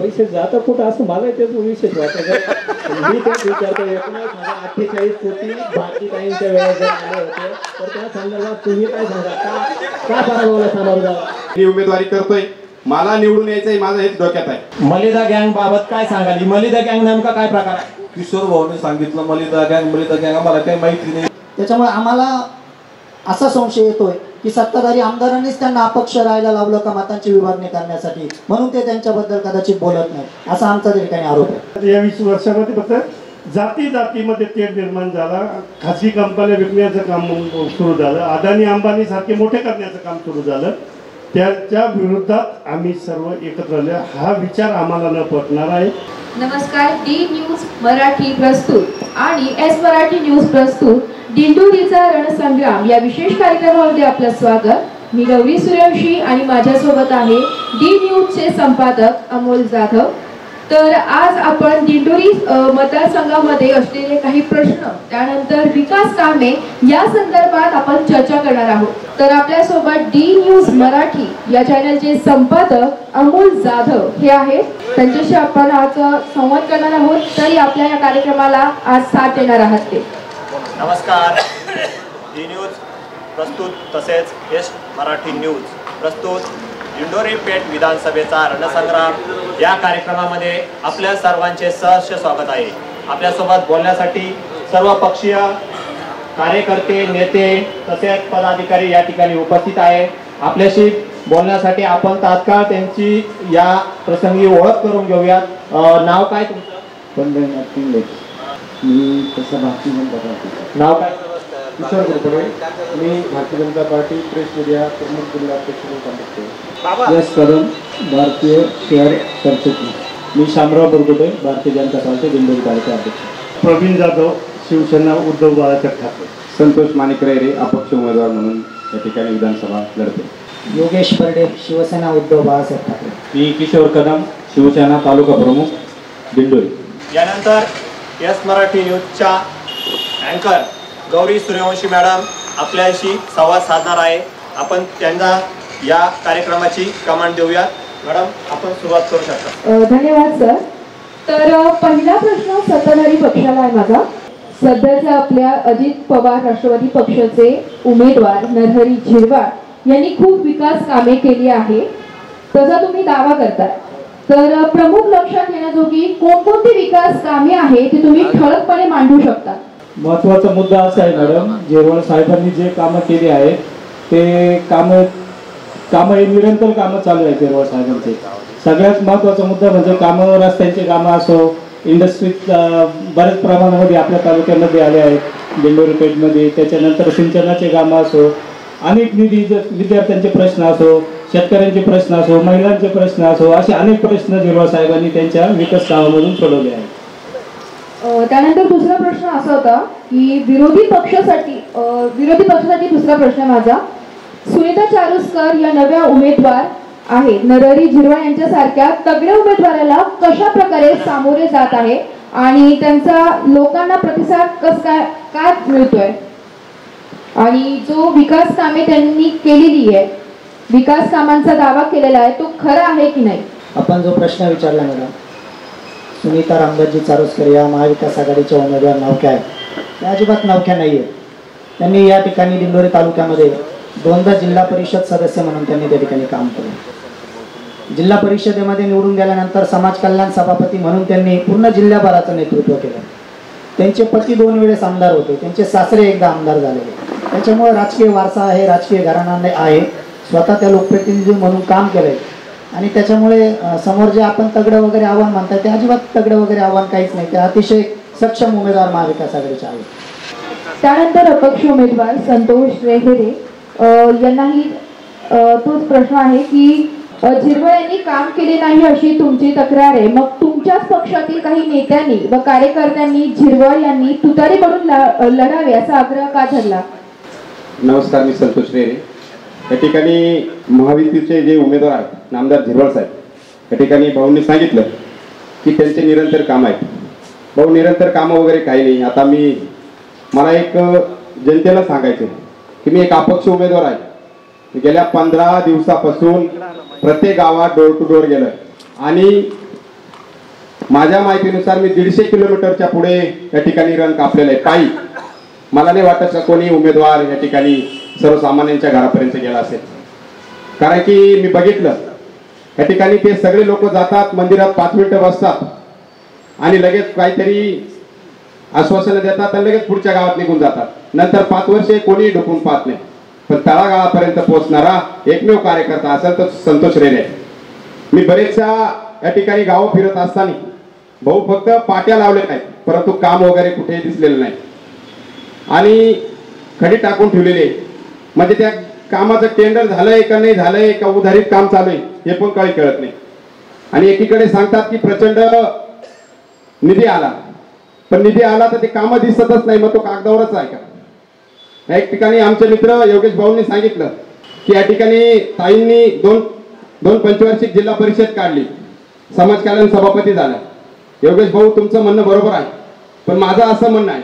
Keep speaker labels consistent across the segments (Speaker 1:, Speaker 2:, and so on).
Speaker 1: पैसे जातं कुठं असं मला तेच विशेष वाटतं. मी तेच विचारतो 19,48 कोटी भारतीयांच्या वेळेस जर आले होते तर त्या संदर्भात तुम्ही काय सांगा, का पराभवाला सामोरं जावं?
Speaker 2: मी उमेदवारी करतोय, मला निवडून यायचंय, माझं हेच डोक्यात आहे.
Speaker 1: मलिदा गँग बाबत काय सांगाल? मलिदा गँग नेमका काय प्रकार आहे?
Speaker 3: किशोर भाऊने सांगितलं मलिदा गँग आम्हाला काही माहिती नाही.
Speaker 4: त्याच्यामुळे आम्हाला असा संशय येतोय की सत्ताधारी आमदारांनीच त्यांना अपक्ष राहायला लावलं का मतांची विभागणी करण्यासाठी, म्हणून ते त्यांच्याबद्दल कदाचित बोलत नाही, असा आमचा तरी काही आरोप आहे.
Speaker 5: या 20 वर्षामध्ये फक्त जातीमध्ये तेढ निर्माण झाला, खासगी कंपन्या विकण्याचं काम सुरू झालं, अदानी अंबानी सारखे मोठे करण्याचं काम सुरू झालं. त्याच्या विरोधात आम्ही सर्व एकत्र आले. हा विचार आम्हाला न पटणार आहे.
Speaker 6: नमस्कार, डी न्यूज मराठी प्रस्तुत आणि एस मराठी न्यूज प्रस्तुत दिंडोरीचा रणसंग्राम या विशेष कार्यक्रमामध्ये आपलं स्वागत. मी गौरी सूर्यवंशी आणि माझ्यासोबत आहे डी न्यूजचे संपादक अमोल जाधव. तर आज आपण दिंडोरी मतदारसंघामध्ये असलेले काही प्रश्न, त्यानंतर विकास कामे या संदर्भात आपण चर्चा करणार आहोत. तर आपल्यासोबत डी न्यूज मराठी या चॅनलचे संपादक अमोल जाधव हे आहेत. त्यांच्याशी आपण आज संवाद करणार आहोत. तरी आपल्या या कार्यक्रमाला आज साथ देणार आहात ते.
Speaker 7: नमस्कार, डी न्यूज प्रस्तुत तसेच एस मराठी न्यूज प्रस्तुत दिंडोरी पेठ विधानसभेचा रणसंग्राम या कार्यक्रमामध्ये आपल्या सर्वांचे सहर्ष स्वागत आहे. आपल्यासोबत बोलण्यासाठी सर्व पक्षीय कार्यकर्ते, नेते तसेच पदाधिकारी या ठिकाणी उपस्थित आहे. आपल्याशी बोलण्यासाठी आपण तात्काळ त्यांची या प्रसंगी ओळख करून घेऊयात. नाव काय तुमचं?
Speaker 8: मी तसं भारतीय जनता पार्टी.
Speaker 1: नाव काय?
Speaker 8: किशोर गुरपडे. मी Bharatiya Janata party press media प्रमुख जिल्हा अध्यक्ष. यश कदम, भारतीय शहर सरचिटणीस.
Speaker 1: मी शामराव बुरगुटे, भारतीय जनता पार्टी दिंडोरी तालुका अध्यक्ष.
Speaker 5: प्रवीण जाधव, शिवसेना उद्धव बाळासाहेब ठाकरे.
Speaker 2: संतोष माणिक रेरे, अपक्ष उमेदवार म्हणून या ठिकाणी विधानसभा लढते.
Speaker 4: योगेश बर्डे, शिवसेना उद्धव बाळासाहेब ठाकरे.
Speaker 1: मी किशोर कदम, शिवसेना तालुका प्रमुख दिंडोरी.
Speaker 7: यानंतर एस मराठी न्यूजच्या अँकर गौरी सूर्यवंशी मॅडम आपल्याशी संवाद साधणार आहे. आपण त्यांना या कार्यक्रमाची कमांड देऊयात. मॅडम, आपण सुरुवात करू शकता.
Speaker 6: धन्यवाद सर. तर पहिला प्रश्न सत्ताधारी पक्षाला आहे माझा. सध्याच्या आपल्या अजित पवार राष्ट्रवादी पक्षाचे उमेदवार नरहरी झिरवाळ यांनी खूप विकास कामे केली आहे, तसा तुम्ही दावा करताय. तर प्रमुख लक्षात घेण्याजोगी कोणकोणती विकास कामे आहेत ते तुम्ही ठळकपणे मांडू शकता?
Speaker 1: महत्त्वाचा मुद्दा असा आहे मॅडम, झिरवाळ साहेबांनी जे कामं केली आहेत ते कामं हे निरंतर कामं चालू आहेत झिरवाळ साहेबांचे. सगळ्यात महत्त्वाचा मुद्दा म्हणजे कामं, रस्त्यांची कामं असो, इंडस्ट्रीज बऱ्याच प्रमाणामध्ये आपल्या तालुक्यामध्ये आले आहेत दिंडोरी पेठमध्ये. त्याच्यानंतर सिंचनाचे कामं असो, अनेक निधी, विद्यार्थ्यांचे प्रश्न असो, शेतकऱ्यांचे प्रश्न असो, महिलांचे प्रश्न असो, असे अनेक प्रश्न झिरवाळ साहेबांनी त्यांच्या विकास कामामधून सोडवले आहेत.
Speaker 6: त्यानंतर दुसरा प्रश्न असा होता की विरोधी पक्षासाठी दुसरा प्रश्न माझा. सुनीता चारुस्कर या नव्या उमेदवार आहेत, नरहरी झिरवाळ यांच्यासारख्या तगड्या उमेदवाराला कशा प्रकारे सामोरे जात आहे आणि त्यांचा लोकांना प्रतिसाद काय मिळतोय, आणि जो विकास कामे त्यांनी केलेली आहे, विकास कामांचा दावा केलेला आहे, तो खरा आहे की नाही?
Speaker 4: आपण जो प्रश्न विचारला मॅडम, सुनीता रामदासजी चारुस्कर या महाविकास आघाडीच्या उमेदवार नौक्या आहेत, त्या अजिबात नौक्या नाही आहेत. त्यांनी या ठिकाणी दिंडोरी तालुक्यामध्ये 2दा जिल्हा परिषद सदस्य म्हणून त्यांनी त्या ठिकाणी काम केलं. जिल्हा परिषदेमध्ये निवडून गेल्यानंतर समाज कल्याण सभापती म्हणून त्यांनी पूर्ण जिल्ह्याभराचं नेतृत्व केलं. त्यांचे पती 2 वेळेस आमदार होते, त्यांचे सासरे एकदा आमदार झालेले. त्याच्यामुळे राजकीय वारसा आहे, राजकीय घराणा आहे, स्वतः त्या लोकप्रतिनिधी म्हणून काम केलंय. आणि त्याच्यामुळे समोर जे आपण तगडं वगैरे आव्हान म्हणताय ते अजिबात तगडं वगैरे आव्हान काहीच नाही. ते अतिशय सक्षम उमेदवार महाविकास आघाडीचे आहेत.
Speaker 6: त्यानंतर अपक्ष उमेदवार संतोष रेहेरे यांनाही तोच प्रश्न आहे की झिरवाळ यांनी काम केले नाही अशी तुमची तक्रार आहे. मग तुमच्याच पक्षातील काही नेत्यांनी व कार्यकर्त्यांनी झिरवाळ यांनी तुतारीकडून लढावे असा आग्रह का धरला?
Speaker 2: नमस्कार, मी संतोष रेरे. या ठिकाणी महायुतीचे जे उमेदवार आहेत नामदार झिरवाळ साहेब, या ठिकाणी भाऊंनी सांगितलं की त्यांचे निरंतर काम आहेत. भाऊ, निरंतर कामं वगैरे काही नाही. आता मला एक जनतेला सांगायचं की मी एक अपक्ष उमेदवार आहे. गेल्या 15 दिवसापासून प्रत्येक गावात डोर टू डोर गेलं आणि माझ्या माहितीनुसार मी 150 किलोमीटरच्या पुढे या ठिकाणी रण कापलेलं आहे पायी. मला नाही वाटत का कोणी उमेदवार या ठिकाणी सर्वसामान्यांच्या घरापर्यंत गेला असेल. कारण की मी बघितलं या ठिकाणी ते सगळे लोक जातात मंदिरात 5 मिनिटं बसतात आणि लगेच काहीतरी आश्वासनं देतात आणि लगेच पुढच्या गावात निघून जातात. नंतर 5 वर्षे कोणी ढुकून पाहत नाही. पण तळागाळापर्यंत पोहोचणारा एकमेव कार्यकर्ता असेल तर संतोष रेणे. मी बरेचशा या ठिकाणी गावं फिरत असताना भाऊ फक्त पाट्या लावल्या नाहीत, परंतु काम वगैरे कुठेही दिसलेलं नाही आणि खडी टाकून ठेवलेले. म्हणजे त्या कामाचं टेंडर झालंय का नाही झालंय का उधारीत काम चालू आहे हे पण काही कळत नाही. आणि एकीकडे सांगतात की प्रचंड निधी आला, पण निधी आला तर ते कामं दिसतच नाही, मग तो कागदावरच आहे का. एक ठिकाणी आमचे मित्र योगेश भाऊंनी सांगितलं की या ठिकाणी ताईंनी दोन पंचवार्षिक जिल्हा परिषद काढली, समाज कल्याण सभापती झाला. योगेश भाऊ तुमचं म्हणणं बरोबर आहे, पण माझं असं म्हणणं आहे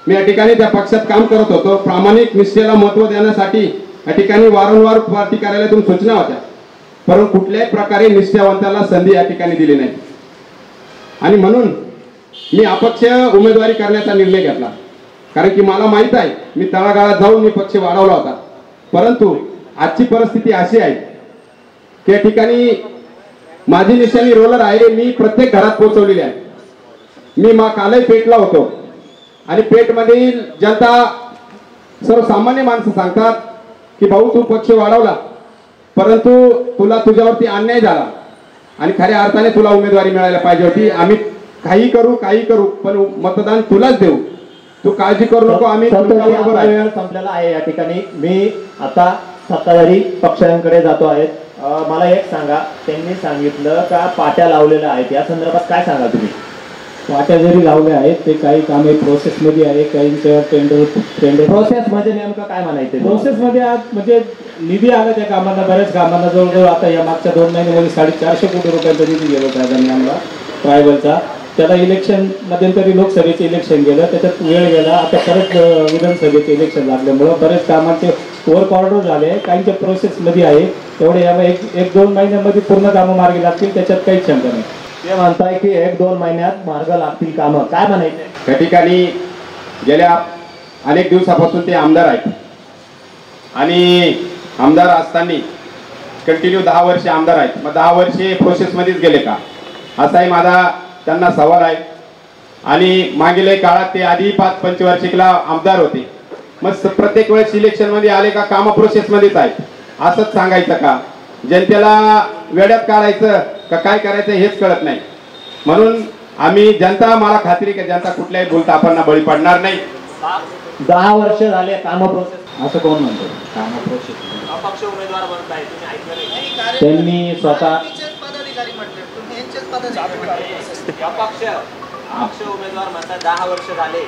Speaker 2: मी या ठिकाणी त्या पक्षात काम करत होतो. प्रामाणिक निष्ठेला महत्व देण्यासाठी या ठिकाणी वारंवार पार्टी कार्यालयातून सूचना होत्या, परंतु कुठल्याही प्रकारे निष्ठावंताला संधी या ठिकाणी दिली नाही. आणि म्हणून मी अपक्ष उमेदवारी करण्याचा निर्णय घेतला. कारण की मला माहित आहे मी तळागाळात जाऊन मी पक्ष वाढवला होता. परंतु आजची परिस्थिती अशी आहे की या ठिकाणी माझी निशाणी रोलर आहे. मी प्रत्येक घरात पोहोचवलेली आहे. मी कालही पेटला होतो आणि पेठमधील जनता सर्वसामान्य माणसं सांगतात की भाऊ तू पक्ष वाढवला, परंतु तुला तुझ्यावरती अन्याय झाला आणि खऱ्या अर्थाने तुला उमेदवारी मिळायला पाहिजे होती. आम्ही काही करू पण मतदान तुलाच देऊ, तू काळजी करू नको. आम्ही
Speaker 7: वेळ संपलेला आहे. या ठिकाणी मी आता सत्ताधारी पक्षांकडे जातो आहे. मला एक सांगा, त्यांनी सांगितलं का पाट्या लावलेल्या आहेत, या संदर्भात काय सांगा तुम्ही?
Speaker 1: वाट्या जरी लावल्या आहेत ते काही कामे प्रोसेसमध्ये आहे, काहींच्या टेंडर
Speaker 7: प्रोसेस म्हणजे नेमकं काय म्हणायचं?
Speaker 1: प्रोसेसमध्ये म्हणजे निधी आला त्या कामांना, बऱ्याच कामांना जवळजवळ आता या मागच्या 2 महिन्यामध्ये 450 कोटी रुपयांचा निधी गेलो होता आम्हाला ट्रायबलचा. त्याला इलेक्शन मध्यंतरी लोकसभेचे इलेक्शन गेलं, त्याच्यात वेळ गेला. आता परत विधानसभेचे इलेक्शन लागल्यामुळं बरेच कामांचे वर्क ऑर्डर झाले, काहींच्या प्रोसेसमध्ये आहे. तेवढे या 1-2 महिन्यामध्ये पूर्ण कामं मार्गी लागतील, त्याच्यात काहीच शंका नाही.
Speaker 7: ते म्हणताय की 1-2 महिन्यात मार्ग लागतील कामं, काय म्हणायचं?
Speaker 2: त्या ठिकाणी गेल्या अनेक दिवसापासून ते आमदार आहेत आणि आमदार असताना कंटिन्यू 10 वर्षे आमदार आहेत. मग 10 वर्षे प्रोसेसमध्येच गेले का, असाही माझा त्यांना सवाल आहे. आणि मागील काळात ते आधी 5 पंचवार्षिकला आमदार होते, मग प्रत्येक वेळेस इलेक्शन मध्ये आले का कामं प्रोसेसमध्येच आहेत असंच सांगायचं का? जनतेला वेड्यात काढायचं का काय करायचं हेच कळत नाही. म्हणून आम्ही जनता, मला खात्री की जनता कुठल्याही भूलथापांना बळी पडणार नाही.
Speaker 7: 10 वर्ष झाले काम प्रोसेस,
Speaker 1: असं कोण म्हणतो? काम प्रोसेस
Speaker 7: अपक्ष उमेदवार बनताय तुम्ही, ऐकलं नाही?
Speaker 1: त्यांनी स्वतः
Speaker 7: अपक्ष उमेदवार म्हणतात 10 वर्ष झाले.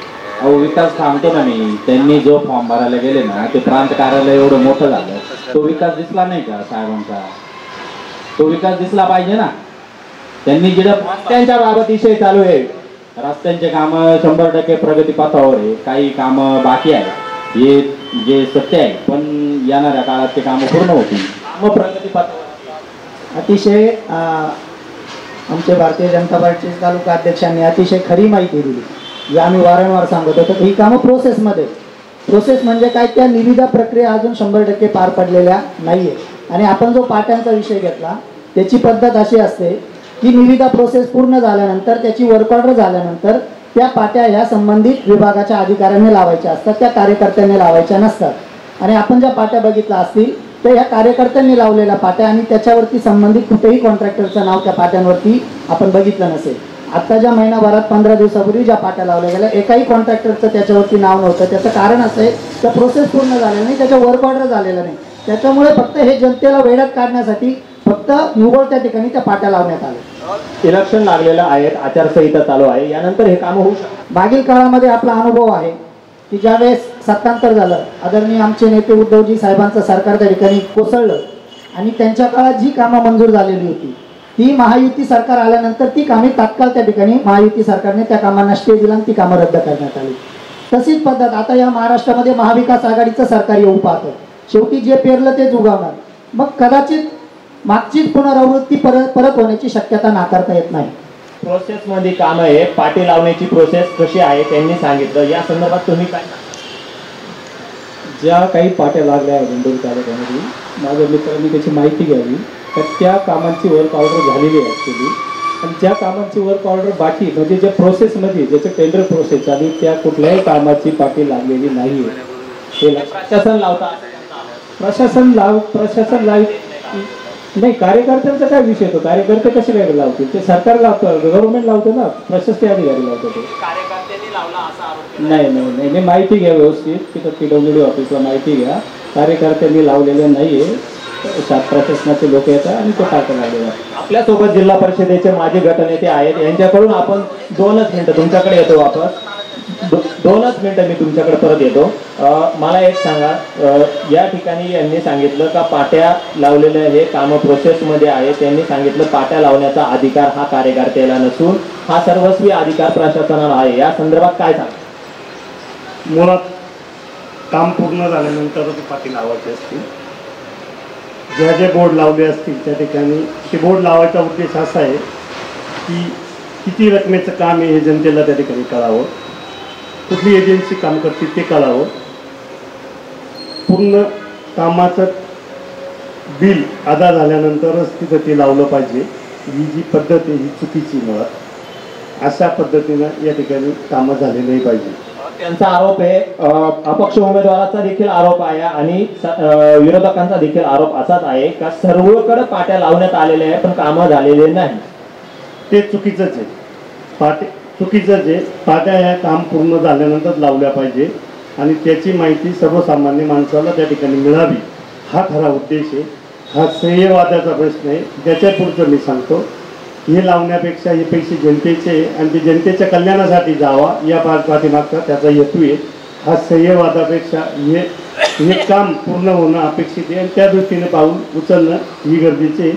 Speaker 9: अहो विकास सांगतो ना मी, त्यांनी जो फॉर्म भरायला गेले ना ते प्रांत कार्यालय एवढं मोठं झालं, तो विकास दिसला नाही का साहेबांचा? तो विकास दिसला पाहिजे ना. त्यांनी जिथं
Speaker 7: रस्त्यांच्या बाबत विषय चालू आहे,
Speaker 9: रस्त्यांचे कामं 100% प्रगती पथावर आहे, काही कामं बाकी आहे, हे जे सत्य आहे. पण येणाऱ्या काळात ते कामं पूर्ण होतील.
Speaker 7: कामं प्रगती पथावर.
Speaker 4: अतिशय आमचे भारतीय जनता पार्टीचे तालुका अध्यक्षांनी अतिशय खरी माहिती दिली. जी आम्ही वारंवार सांगत होतो ही कामं प्रोसेस म्हणजे काय, त्या निविदा प्रक्रिया अजून 100% पार पडलेल्या नाहीये. आणि आपण जो पाट्यांचा विषय घेतला त्याची पद्धत अशी असते की निविदा प्रोसेस पूर्ण झाल्यानंतर, त्याची वर्क ऑर्डर झाल्यानंतर त्या पाट्या ह्या संबंधित विभागाच्या अधिकाऱ्यांनी लावायच्या असतात, त्या कार्यकर्त्यांनी लावायच्या नसतात. आणि आपण ज्या पाट्या बघितल्या असतील तर ह्या कार्यकर्त्यांनी लावलेल्या पाट्या आणि त्याच्यावरती संबंधित कुठेही कॉन्ट्रॅक्टरचं नाव त्या पाट्यांवरती आपण बघितलं नसेल. आत्ताच्या महिनाभरात 15 दिवसापूर्वी ज्या पाट्या लावल्या गेल्या एकाही कॉन्ट्रॅक्टरचं त्याच्यावरती नाव नव्हतं. त्याचं कारण असं आहे त्या प्रोसेस पूर्ण झालेलं नाही, त्याच्या वर्क ऑर्डर झालेलं नाही. त्याच्यामुळे फक्त हे जनतेला वेड्यात काढण्यासाठी फक्त निवड त्या ठिकाणी त्या पाट्या लावण्यात आल्या.
Speaker 7: इलेक्शन लागलेलं आहे, आचारसंहिता चालू आहे, यानंतर हे काम होऊ शकतं.
Speaker 4: मागील काळामध्ये आपला अनुभव आहे की ज्यावेळेस सत्तांतर झालं, आदरणीय आमचे नेते उद्धवजी साहेबांचं सरकार त्या ठिकाणी कोसळलं आणि त्यांच्या काळात जी कामं मंजूर झालेली होती ती महायुती सरकार आल्यानंतर ती कामे तात्काळ त्या ठिकाणी महायुती सरकारने त्या कामांना स्टे दिला आणि ती कामं रद्द करण्यात आली. तशीच पद्धत आता या महाराष्ट्रामध्ये महाविकास आघाडीचं सरकार येऊ पाहतं. शेवटी जे पेरलं तेच उगवणार. मग कदाचित मागचीच पुनरावृत्ती परत होण्याची शक्यता नाकारता येत नाही.
Speaker 7: प्रोसेस मध्ये काम आहे, पाटी लावण्याची प्रोसेस कशी आहे त्यांनी सांगितलं. या संदर्भात तुम्ही काय
Speaker 1: ज्या काही पाट्या लागल्या आहेत दिंडोरी तालुक्यामध्ये, माझ्या मित्रांनी त्याची माहिती घ्यावी. तर त्या कामांची वर्क ऑर्डर झालेली आहे ॲक्च्युली, आणि ज्या कामांची वर्क ऑर्डर बाकी म्हणजे ज्या प्रोसेसमध्ये ज्याचं टेंडर प्रोसेस चालू त्या कुठल्याही कामाची पाटी लागलेली नाही आहे. हे
Speaker 7: प्रशासन लावता?
Speaker 1: प्रशासन नाही, कार्यकर्त्यांचा काय विषय तो, कार्यकर्ते कसे काय लावतील, ते सरकार लावतं, गव्हर्नमेंट लावतं ना, प्रशासकीय अधिकारी लावतो ते.
Speaker 7: कार्यकर्त्यांनी लावला असा आरोप
Speaker 1: नाही, माहिती घ्या व्यवस्थित, तिथं PWD ऑफिसला माहिती घ्या. कार्यकर्त्यांनी लावलेलं नाहीये, प्रशासनाचे लोक येतात आणि तो टाका लागलेला.
Speaker 7: आपल्यासोबत जिल्हा परिषदेचे माजी गटनेते आहेत, यांच्याकडून आपण 2च मिनिटं तुमच्याकडे येतो वापस. 2च मिनिटं मी तुमच्याकडे परत येतो. मला एक सांगा, या ठिकाणी यांनी सांगितलं का पाट्या लावलेल्या हे काम प्रोसेसमध्ये आहे. त्यांनी सांगितलं पाट्या लावण्याचा अधिकार हा कार्यकर्त्याला नसून हा सर्वस्वी अधिकार प्रशासनाला आहे. या संदर्भात काय सांगा?
Speaker 5: मुळात काम पूर्ण झाल्यानंतरच पाटी लावायची असतील. ज्या जे बोर्ड लावले असतील त्या ठिकाणी ते बोर्ड लावायचा उद्देश असा आहे की किती रकमेचं काम आहे हे जनतेला त्या ठिकाणी कळावं, कुठली एजन्सी काम करते ते कळावं, पूर्ण कामाचं बिल अदा झाल्यानंतरच तिथं ते लावलं पाहिजे. ही जी पद्धत आहे ही चुकीची. मुळात अशा पद्धतीनं या ठिकाणी कामं झाले नाही पाहिजे.
Speaker 7: त्यांचा आरोप आहे, अपक्ष उमेदवाराचा देखील आरोप आहे आणि विरोधकांचा देखील आरोप असाच आहे का सर्वकडे पाट्या लावण्यात आलेल्या आहे पण कामं झालेले नाही.
Speaker 5: ते चुकीचंच आहे, चुकीचंच आहे. पाट्या ह्या काम पूर्ण झाल्यानंतर लावल्या पाहिजे आणि त्याची माहिती सर्वसामान्य माणसाला त्या ठिकाणी मिळावी, हा खरा उद्देश आहे. हा श्रेयवादाचा प्रश्न आहे. त्याच्या पुढचं मी सांगतो, हे लावण्यापेक्षा हे पैसे जनतेचे आणि ते जनतेच्या कल्याणासाठी जावा या पाठीमागचा त्याचा हेतू आहे. हा श्रेयवादापेक्षा हे काम पूर्ण होणं अपेक्षित आहे आणि त्या दृष्टीने पाऊल उचलणं ही गरजेचे आहे.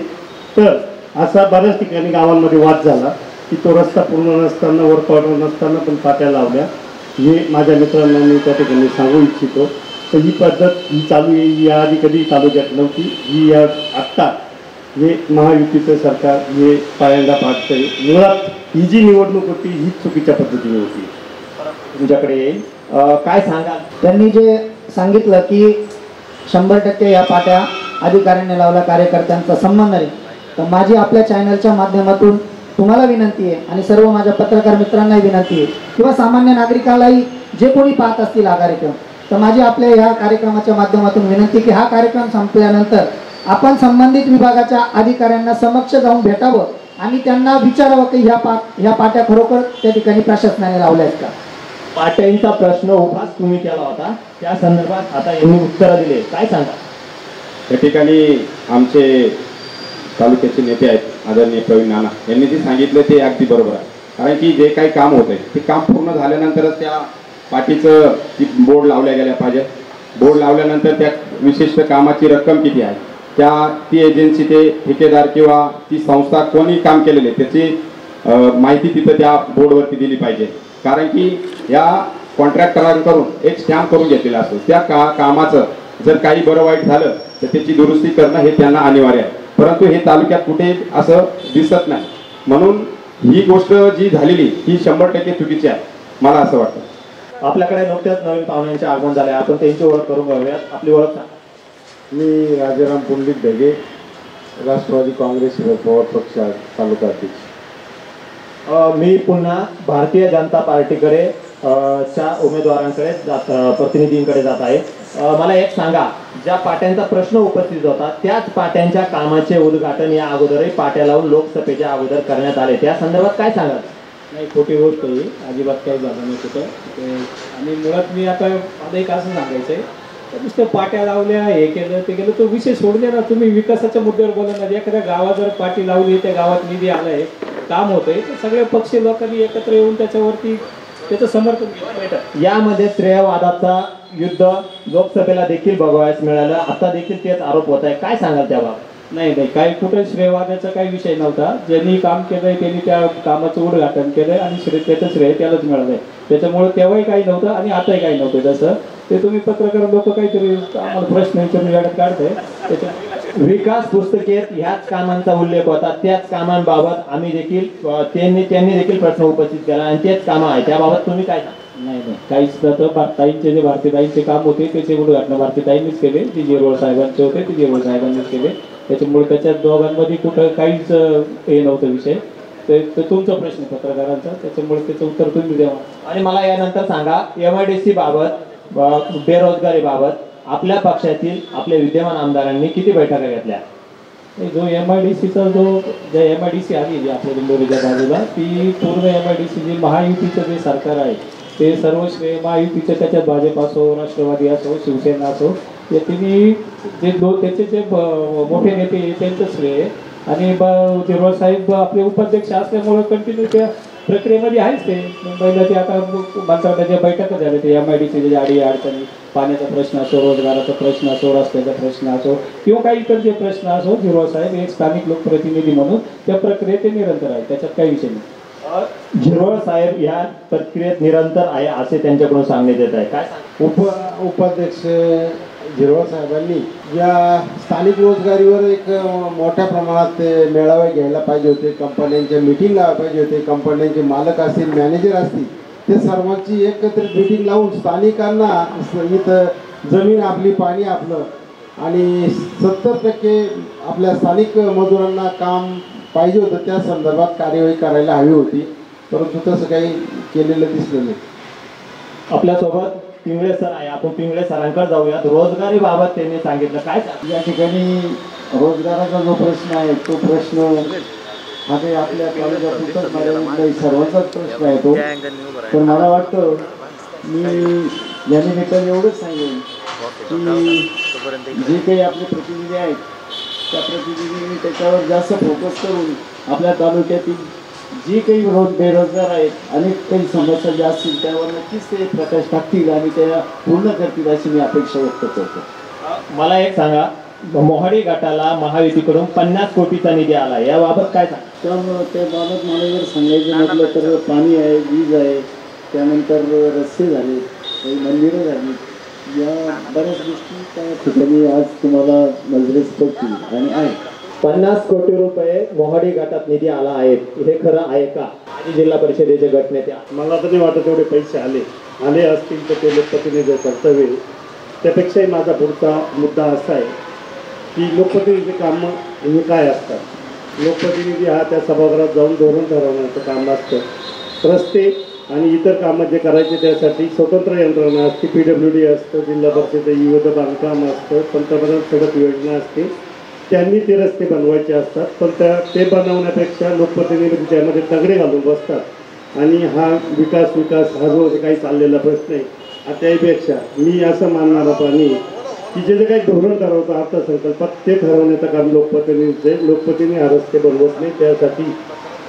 Speaker 5: तर असा बऱ्याच ठिकाणी गावांमध्ये वाद झाला की तो रस्ता पूर्ण नसताना, वर्क ऑर्डर नसताना पण पाट्या लावल्या. हे माझ्या मित्रांना मी त्या ठिकाणी सांगू इच्छितो. तर ही पद्धत ही चालू आहे, ही याआधी कधी तालुक्यात नव्हती. ही या आत्ता हे महायुतीचं सरकार हे पायंडा पाडतंय. मुळात ही जी निवडणूक होती ही चुकीच्या पद्धतीने होती.
Speaker 7: तुमच्याकडे येईल, काय सांगाल?
Speaker 4: त्यांनी जे सांगितलं की 100% या पाट्या अधिकाऱ्यांनी लावला, कार्यकर्त्यांचा संबंध नाही. तर माझी आपल्या चॅनलच्या माध्यमातून तुम्हाला विनंती आहे आणि सर्व माझ्या पत्रकार मित्रांनाही विनंती आहे किंवा सामान्य नागरिकालाही जे कोणी पाहत असतील हा कार्यक्रम, तर माझी आपल्या ह्या कार्यक्रमाच्या माध्यमातून विनंती की हा कार्यक्रम संपल्यानंतर आपण संबंधित विभागाच्या अधिकाऱ्यांना समक्ष जाऊन भेटावं आणि त्यांना विचारावं की ह्या पाट्या खरोखर त्या ठिकाणी प्रशासनाने लावल्या आहेत का.
Speaker 7: पाट्यांचा प्रश्न उभाच तुम्ही केला होता, त्या संदर्भात आता यांनी उत्तरं दिले, काय सांगा?
Speaker 2: या ठिकाणी आमचे तालुक्याचे नेते आहेत आदरणीय प्रवीण नाना, यांनी जे सांगितलं ते अगदी बरोबर आहे. कारण की जे काही काम होत आहे ते काम पूर्ण झाल्यानंतरच त्या पाटीचं ती बोर्ड लावल्या गेल्या पाहिजे. बोर्ड लावल्यानंतर त्या विशिष्ट कामाची रक्कम किती आहे, ती एजन्सी, ते ठेकेदार किंवा ती संस्था कोणी काम केलेले त्याची माहिती तिथं त्या बोर्डवरती दिली पाहिजे. कारण की या कॉन्ट्रॅक्टरांकडून एक स्टॅम्प करून घेतलेला असतो. त्या कामाचं जर काही बरं वाईट झालं तर त्याची दुरुस्ती करणं हे त्यांना अनिवार्य आहे. परंतु हे तालुक्यात कुठे असं दिसत नाही. म्हणून ही गोष्ट जी झालेली ही 100% चुकीची आहे, मला असं वाटतं.
Speaker 7: आपल्याकडे नुकत्याच नवीन पाहुण्यांचे आगमन झाले, आपण त्यांची ओळख करून घेऊयात. आपली ओळख सांगा.
Speaker 8: मी राजाराम पुंडलिक बेगे, राष्ट्रवादी काँग्रेस पवार पक्ष तालुका अध्यक्ष.
Speaker 7: मी पुन्हा भारतीय जनता पार्टीकडे च्या उमेदवारांकडे प्रतिनिधींकडे जात आहे. मला एक सांगा, ज्या पाट्यांचा प्रश्न उपस्थित होता त्याच पाट्यांच्या कामाचे उद्घाटन या अगोदरही पाट्या लावून लोकसभेच्या अगोदर करण्यात आले, त्या संदर्भात काय सांगाल?
Speaker 1: नाही, खोटी गोष्ट ही अजिबात काही झालं नाही तिथं. आणि मुळात मी आता मला एक असं सांगायचं आहे, नुसतं पाट्या लावल्या, हे केलं ते केलं, तो विषय सोडले ना. तुम्ही विकासाच्या मुद्द्यावर बोला ना. एखाद्या गावात जर पाटी लावली, त्या गावात निधी आलाय, काम होतंय, तर सगळ्या पक्षी लोकांनी एकत्र येऊन त्याच्यावरती त्याचं समर्थन केलं.
Speaker 7: यामध्ये श्रेयवादाचा युद्ध लोकसभेला देखील बघावयास मिळालं, आता देखील तेच आरोप होत आहे, काय सांगाल त्याबाबत?
Speaker 1: नाही, काही कुठे श्रेयवादाचा काही विषय नव्हता. ज्यांनी काम केलंय त्यांनी त्या कामाचं उद्घाटन केलंय आणि त्याचं श्रेय त्यालाच मिळालंय. त्याच्यामुळे तेव्हाही काही नव्हतं आणि आताही काही नव्हतं. जसं ते तुम्ही पत्रकार लोक काहीतरी आम्हाला प्रश्न विचारून काढताय त्याच्या
Speaker 7: विकास पुस्तिकेत ह्याच कामांचा उल्लेख होता, त्याच कामांबाबत आम्ही देखील त्यांनी देखील प्रश्न उपस्थित केला आणि तेच कामं आहे, त्याबाबत तुम्ही काय
Speaker 1: नाही काहीच तर ताईंचे जे भारतीताईंचे काम होते त्याचे उद्घाटन भारतीताईंनीच केले, ते जिरवळ साहेबांचे होते ते जिरवळ साहेबांनीच केले. त्याच्यामुळे त्याच्या दोघांमध्ये कुठं काहीच हे नव्हतं विषय. तर तुमचा प्रश्न पत्रकारांचा, त्याच्यामुळे त्याचं उत्तर तुम्ही द्यावा.
Speaker 7: आणि मला यानंतर सांगा, MIDC बाबत बेरोजगारी बाबत आपल्या पक्षातील आपल्या विद्यमान आमदारांनी किती बैठका घेतल्या?
Speaker 1: जो MIDCचा ज्या MIDC आली जी आपल्या दिंडोरीच्या बाजूला, ती पूर्ण MIDC जे महायुतीचं जे सरकार आहे ते सर्व श्रेय महायुतीचं, त्याच्यात भाजप असो, राष्ट्रवादी असो, शिवसेना असो, या तिन्ही जे त्याचे जे मोठे नेते त्यांचं श्रेय. आणि जिरवळ साहेब आपले उपाध्यक्ष असल्यामुळे कंटिन्यू त्या प्रक्रियेमध्ये आहेच ते. मुंबईला ते आता मंत्रालयाच्या बैठका झाल्या, ते MIDC जे अडी अडचणी, पाण्याचा प्रश्न असो, रोजगाराचा प्रश्न असो, रस्त्याचा प्रश्न असो किंवा काही इतर जे प्रश्न असो, जिरवळ साहेब एक स्थानिक लोकप्रतिनिधी म्हणून त्या प्रक्रियेत ते निरंतर आहे, त्याच्यात काही विषय नाही.
Speaker 7: जिरवळ साहेब ह्या प्रक्रियेत निरंतर आहे असे त्यांच्याकडून सांगण्यात येत आहे. काय
Speaker 8: उपाध्यक्ष जिरवळ साहेबांनी या स्थानिक रोजगारीवर एक मोठ्या प्रमाणात मेळावे घ्यायला पाहिजे होते, कंपन्यांच्या मीटिंग लावायला पाहिजे होते, कंपन्यांचे मालक असतील, मॅनेजर असतील, ते सर्वांची एकत्रित मीटिंग लावून स्थानिकांना इथं जमीन आपली, पाणी आपलं आणि 70% आपल्या स्थानिक मजुरांना काम पाहिजे होतं, त्या संदर्भात कार्यवाही करायला हवी होती, परंतु तसं काही केलेलं दिसलं नाही.
Speaker 7: आपल्यासोबत पिंगळे सर आहे, आपण पिंगळे सरांकडे जाऊयात. रोजगारी बाबत त्यांनी सांगितलं काय?
Speaker 8: या ठिकाणी रोजगाराचा जो प्रश्न आहे तो प्रश्न हा काही आपल्या तालुक्यापुरताच नाही, सर्वांचाच प्रश्न आहे तो. पण मला वाटतं मी या निमित्ताने एवढंच सांगेन की जे काही आपले प्रतिनिधी आहेत त्या प्रतिनिधींनी त्याच्यावर जास्त फोकस करून आपल्या तालुक्यातील जी काही बेरोजगार आहेत, अनेक काही समस्या ज्या असतील त्यावर नक्कीच ते प्रकाश टाकतील आणि त्या पूर्ण करतील अशी मी अपेक्षा व्यक्त करतो.
Speaker 7: मला एक सांगा, मोहाडी गटाला महायुतीकडून 50 कोटीचा निधी आला, याबाबत काय सांगा?
Speaker 8: त्याबाबत मला जर सांगायचं म्हटलं तर पाणी आहे, वीज आहे, त्यानंतर रस्ते झाले, काही मंदिरं झाली, या बऱ्याच गोष्टी त्या ठिकाणी आज तुम्हाला नजरेस पडतील आणि आहे.
Speaker 7: 50 कोटी रुपये मोहाडी गटात निधी आला आहे, हे खरं आहे का? आणि जिल्हा परिषदेचे गटनेते
Speaker 5: मला तर नाही वाटत एवढे पैसे आले असतील तर ते लोकप्रतिनिधी कर्तव्य. त्यापेक्षाही माझा पुढचा मुद्दा असा आहे की लोकप्रतिनिधी कामं हे काय असतात. लोकप्रतिनिधी हा त्या सभागृहात जाऊन धोरण ठरवण्याचं काम असतं. रस्ते आणि इतर कामं जे करायचे त्यासाठी स्वतंत्र यंत्रणा असते, PWD असतं, जिल्हा परिषद विविध बांधकाम असतं, पंतप्रधान सडक योजना असते, त्यांनी ते रस्ते बनवायचे असतात. पण ते बनवण्यापेक्षा लोकप्रतिनिधी त्यामध्ये तगडे घालून बसतात आणि हा विकास हा जो काही चाललेला प्रश्न आहे त्यापेक्षा मी असं मानणारा प्राणी की जे काही धोरण ठरवतं अर्थसंकल्पात ते ठरवण्याचं काम लोकप्रतिनिधी हा रस्ते बनवत नाही. त्यासाठी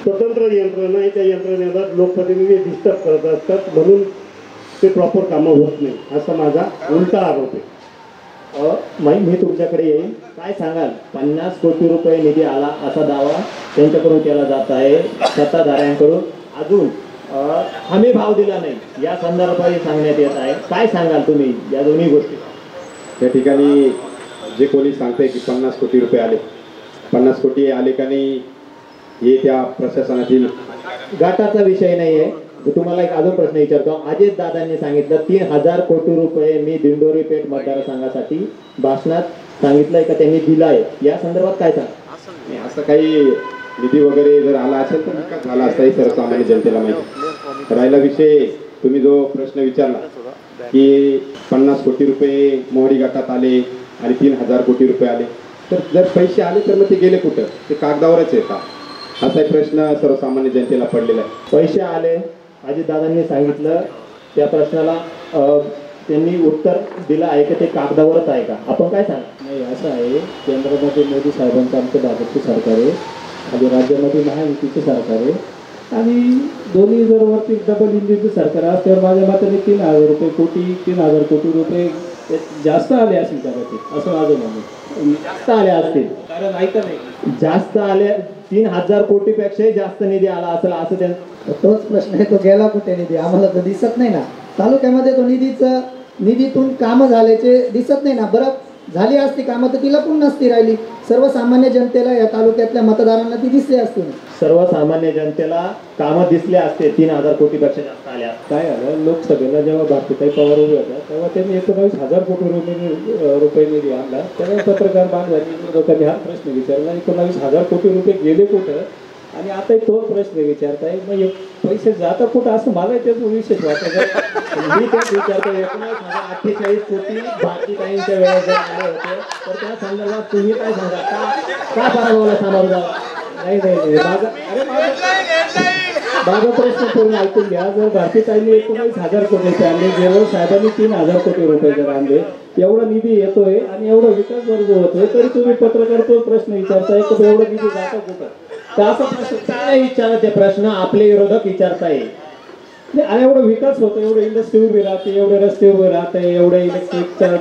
Speaker 5: स्वतंत्र यंत्रणा आहे, त्या यंत्रणेला लोकप्रतिनिधी डिस्टर्ब करत असतात, म्हणून ते प्रॉपर कामं होत नाही असा माझा उलटा आरोप आहे.
Speaker 7: मी तुमच्याकडे येईन, काय सांगाल? 50 कोटी रुपये निधी आला असा दावा त्यांच्याकडून केला जात आहे, सत्ताधाऱ्यांकडून अजून हमी भाव दिला नाही या संदर्भात सांगण्यात येत आहे. काय सांगाल तुम्ही या दोन्ही गोष्टी?
Speaker 2: त्या ठिकाणी जे कोणी सांगतंय की 50 कोटी रुपये आले, 50 कोटी आले का नाही हे त्या प्रशासनातील
Speaker 7: गटाचा विषय नाही आहे. तुम्हाला एक अजून प्रश्न विचारतो. अजित दादांनी सांगितलं 3000 कोटी रुपये मी दिंडोरी पेठ मतदारसंघासाठी भाषणात सांगितलंय का त्यांनी दिलाय, या संदर्भात काय सांगा?
Speaker 2: असं काही निधी वगैरे जर आला असेल तर विकास झाला असता, सर्वसामान्य जनतेला माहिती. राहिला विषय तुम्ही जो प्रश्न विचारला की 50 कोटी रुपये मोहरी गटात आले आणि 3000 कोटी रुपये आले, तर जर पैसे आले तर मग ते गेले कुठं? ते कागदावरच आहे का? असा एक प्रश्न सर्वसामान्य जनतेला पडलेला आहे.
Speaker 7: पैसे आले अजितदादांनी सांगितलं, त्या प्रश्नाला त्यांनी उत्तर दिलं आहे की ते कागदावरच आहे का? आपण काय सांगा?
Speaker 1: नाही, असं आहे, केंद्रामध्ये मोदी साहेबांचं आमचं भाजपचं सरकार आहे आणि राज्यामध्ये महायुतीचं सरकार आहे आणि दोन्ही जर वरती डबल इंजिनचं सरकार असल्यावर माझ्या मताने 3000 कोटी रुपये जास्त आले असतील कदाचित, असं माझं म्हणणं.
Speaker 7: जास्त आले असतील,
Speaker 1: कारण ऐका नाही,
Speaker 7: जास्त आले 3000 कोटीपेक्षाही जास्त निधी आला असेल असं त्यांचं.
Speaker 4: तोच प्रश्न आहे, तो गेला कुठे निधी? आम्हाला तर दिसत नाही ना तालुक्यामध्ये. तो निधीतून कामं झाल्याचे दिसत नाही ना. बरं, झाली असती कामं तर तिला पण नसती राहिली. सर्वसामान्य जनतेला या तालुक्यातल्या मतदारांना ती दिसली असती.
Speaker 7: सर्वसामान्य जनतेला कामं दिसले असते 3,000 कोटीपेक्षा जास्त आल्या.
Speaker 1: काय आलं, लोकसभेला जेव्हा भारतीताई पवार उभे होत्या तेव्हा त्यांनी 19,000 कोटी रुपये निधी आणला. त्यावेळी पत्रकार बांधवांनी लोकांनी हा प्रश्न विचारला, 19,000 कोटी रुपये गेले कुठं, आणि आता तो प्रश्न विचारताय. मग पैसे जाता कुठं असं मला त्याच विशेष वाटतं. मी तेच विचारतो, 19,048 कोटी भारतीताईंच्या वेळेस जर आले होते तर त्या संदर्भात तुम्ही काय सांगा, का पराभवाला सामोरं जावं? नाही माझा प्रश्न पूर्ण ऐकून घ्या. जर भारतीताईंनी 19,000 कोटी आणले, जेव्हा साहेबांनी 3,000 कोटी रुपये जर आणले, एवढा निधी येतोय आणि एवढा विकास जर होतोय, तरी तुम्ही पत्रकार तो प्रश्न विचारताय की एवढा निधी जाता कुठं? तर असा प्रश्न काय विचारायचे प्रश्न आपले विरोधक विचारताय. आणि एवढा विकास होतो, एवढं इंडस्ट्री उभी राहते, एवढे रस्ते उभे राहते, एवढ्या इलेक्ट्रिकचा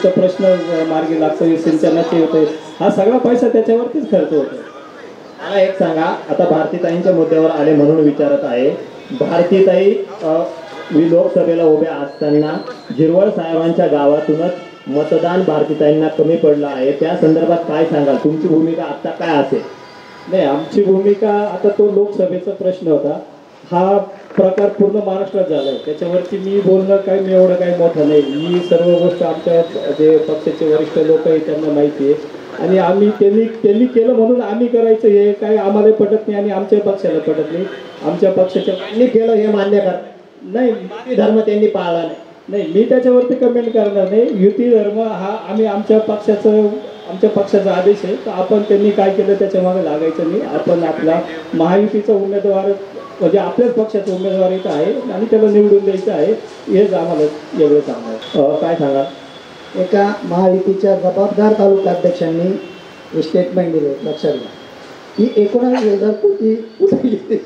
Speaker 1: प्रश्न मार्गी लागतो, सिंचनाचे होते, हा सगळा पैसा त्याच्यावरतीच खर्च होतो.
Speaker 7: मला एक सांगा, आता भारतीताईंच्या मुद्द्यावर आले म्हणून विचारत आहे. भारतीताई लोकसभेला उभ्या असताना झिरवळ साहेबांच्या गावातूनच मतदान भारतीताईंना कमी पडलं आहे, त्या संदर्भात काय सांगाल? तुमची भूमिका आता काय असेल?
Speaker 1: नाही, आमची भूमिका आता तो लोकसभेचा प्रश्न होता, हा प्रकार पूर्ण महाराष्ट्रात झालाय, त्याच्यावरती मी बोलणं काय मी एवढं काही मोठं नाही. ही सर्व गोष्ट आमच्या जे पक्षाचे वरिष्ठ लोक आहेत त्यांना माहिती आहे, आणि आम्ही त्यांनी केलं म्हणून आम्ही करायचं हे काय आम्हाला पटत नाही आणि आमच्या पक्षाला पटत नाही. आमच्या पक्षाच्या
Speaker 7: त्यांनी केलं हे मान्य कर
Speaker 1: नाही,
Speaker 7: धर्म त्यांनी पाळला
Speaker 1: नाही, मी त्याच्यावरती कमेंट करणार नाही. युती धर्म हा आम्ही आमच्या पक्षाचा आदेश आहे, तर आपण त्यांनी काय केलं त्याच्या मागे लागायचं नाही. आपण आपला महायुतीचा उमेदवार म्हणजे आपल्याच पक्षाचा उमेदवार इथं आहे आणि त्याला निवडून द्यायचं आहे, हेच आम्हाला एवढं सांगणार.
Speaker 7: काय सांगा?
Speaker 4: एका महायुतीच्या जबाबदार तालुकाध्यक्षांनी हे स्टेटमेंट दिले, लक्षात घ्या की 19,000 कोटी कुठे गेले.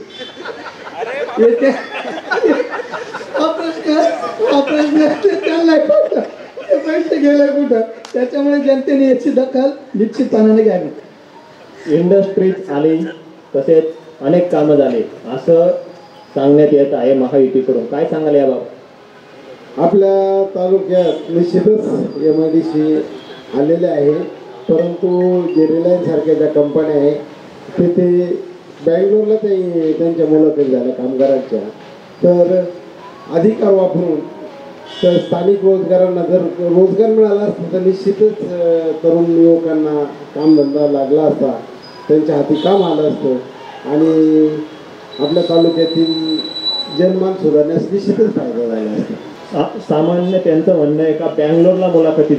Speaker 4: पैसे गेले कुठं, त्याच्यामुळे जनतेने याची दखल निश्चितपणाने घ्यावी.
Speaker 7: इंडस्ट्रीज आली, तसेच अनेक कामं झाले असं सांगण्यात येत आहे महायुतीकडून. काय सांगाल याबाबत?
Speaker 8: आपल्या तालुक्यात निश्चितच MIDC आलेले आहे, परंतु जे रिलायन्स सारख्या ज्या कंपन्या आहेत तिथे बँगलोरला त्यांच्या मुलाखती झाल्या कामगारांच्या, तर अधिकार वापरून तर स्थानिक रोजगारांना जर रोजगार मिळाला असता तर निश्चितच तरुण युवकांना कामधंदा लागला असता, त्यांच्या हाती काम आलं असतं आणि आपल्या तालुक्यातील जनमान सुधारण्यास निश्चितच फायदा झाला असता.
Speaker 7: सामान्य त्यांचं म्हणणं आहे का बँगलोरला मुलाखती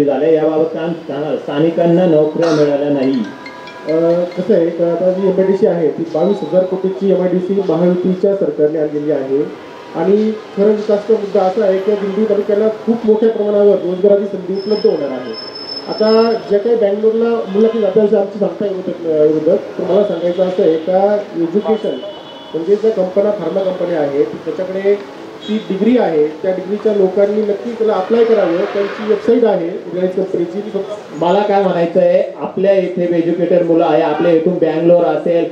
Speaker 7: झाल्या, याबाबत काम सांगा. स्थानिकांना नोकऱ्या मिळाल्या नाही.
Speaker 10: कसं आहे का, आता जी MIDC आहे ती 22,000 कोटीची MIDC महायुतीच्या सरकारने आणलेली आहे, आणि खरं विकासचा मुद्दा असा आहे की दिंडोरी तालुक्याला खूप मोठ्या प्रमाणावर रोजगाराची संधी उपलब्ध होणार आहे. आता जे काही बँगलोरला मुलाखती जातात असं आमची सांगता विरोधक, तर मला सांगायचं असं आहे का एज्युकेशन म्हणजे ज्या फार्मा कंपन्या आहेत त्याच्याकडे ती डिग्री आहे, त्या डिग्रीच्या लोकांनी नक्की त्याला अप्लाय करावं. त्यांची वेबसाईट आहे रिलायन्स कंपनीची.
Speaker 7: मला काय म्हणायचं आहे, आपल्या इथे एज्युकेटेड मुलं आहे, आपल्या इथून बँगलोर असेल,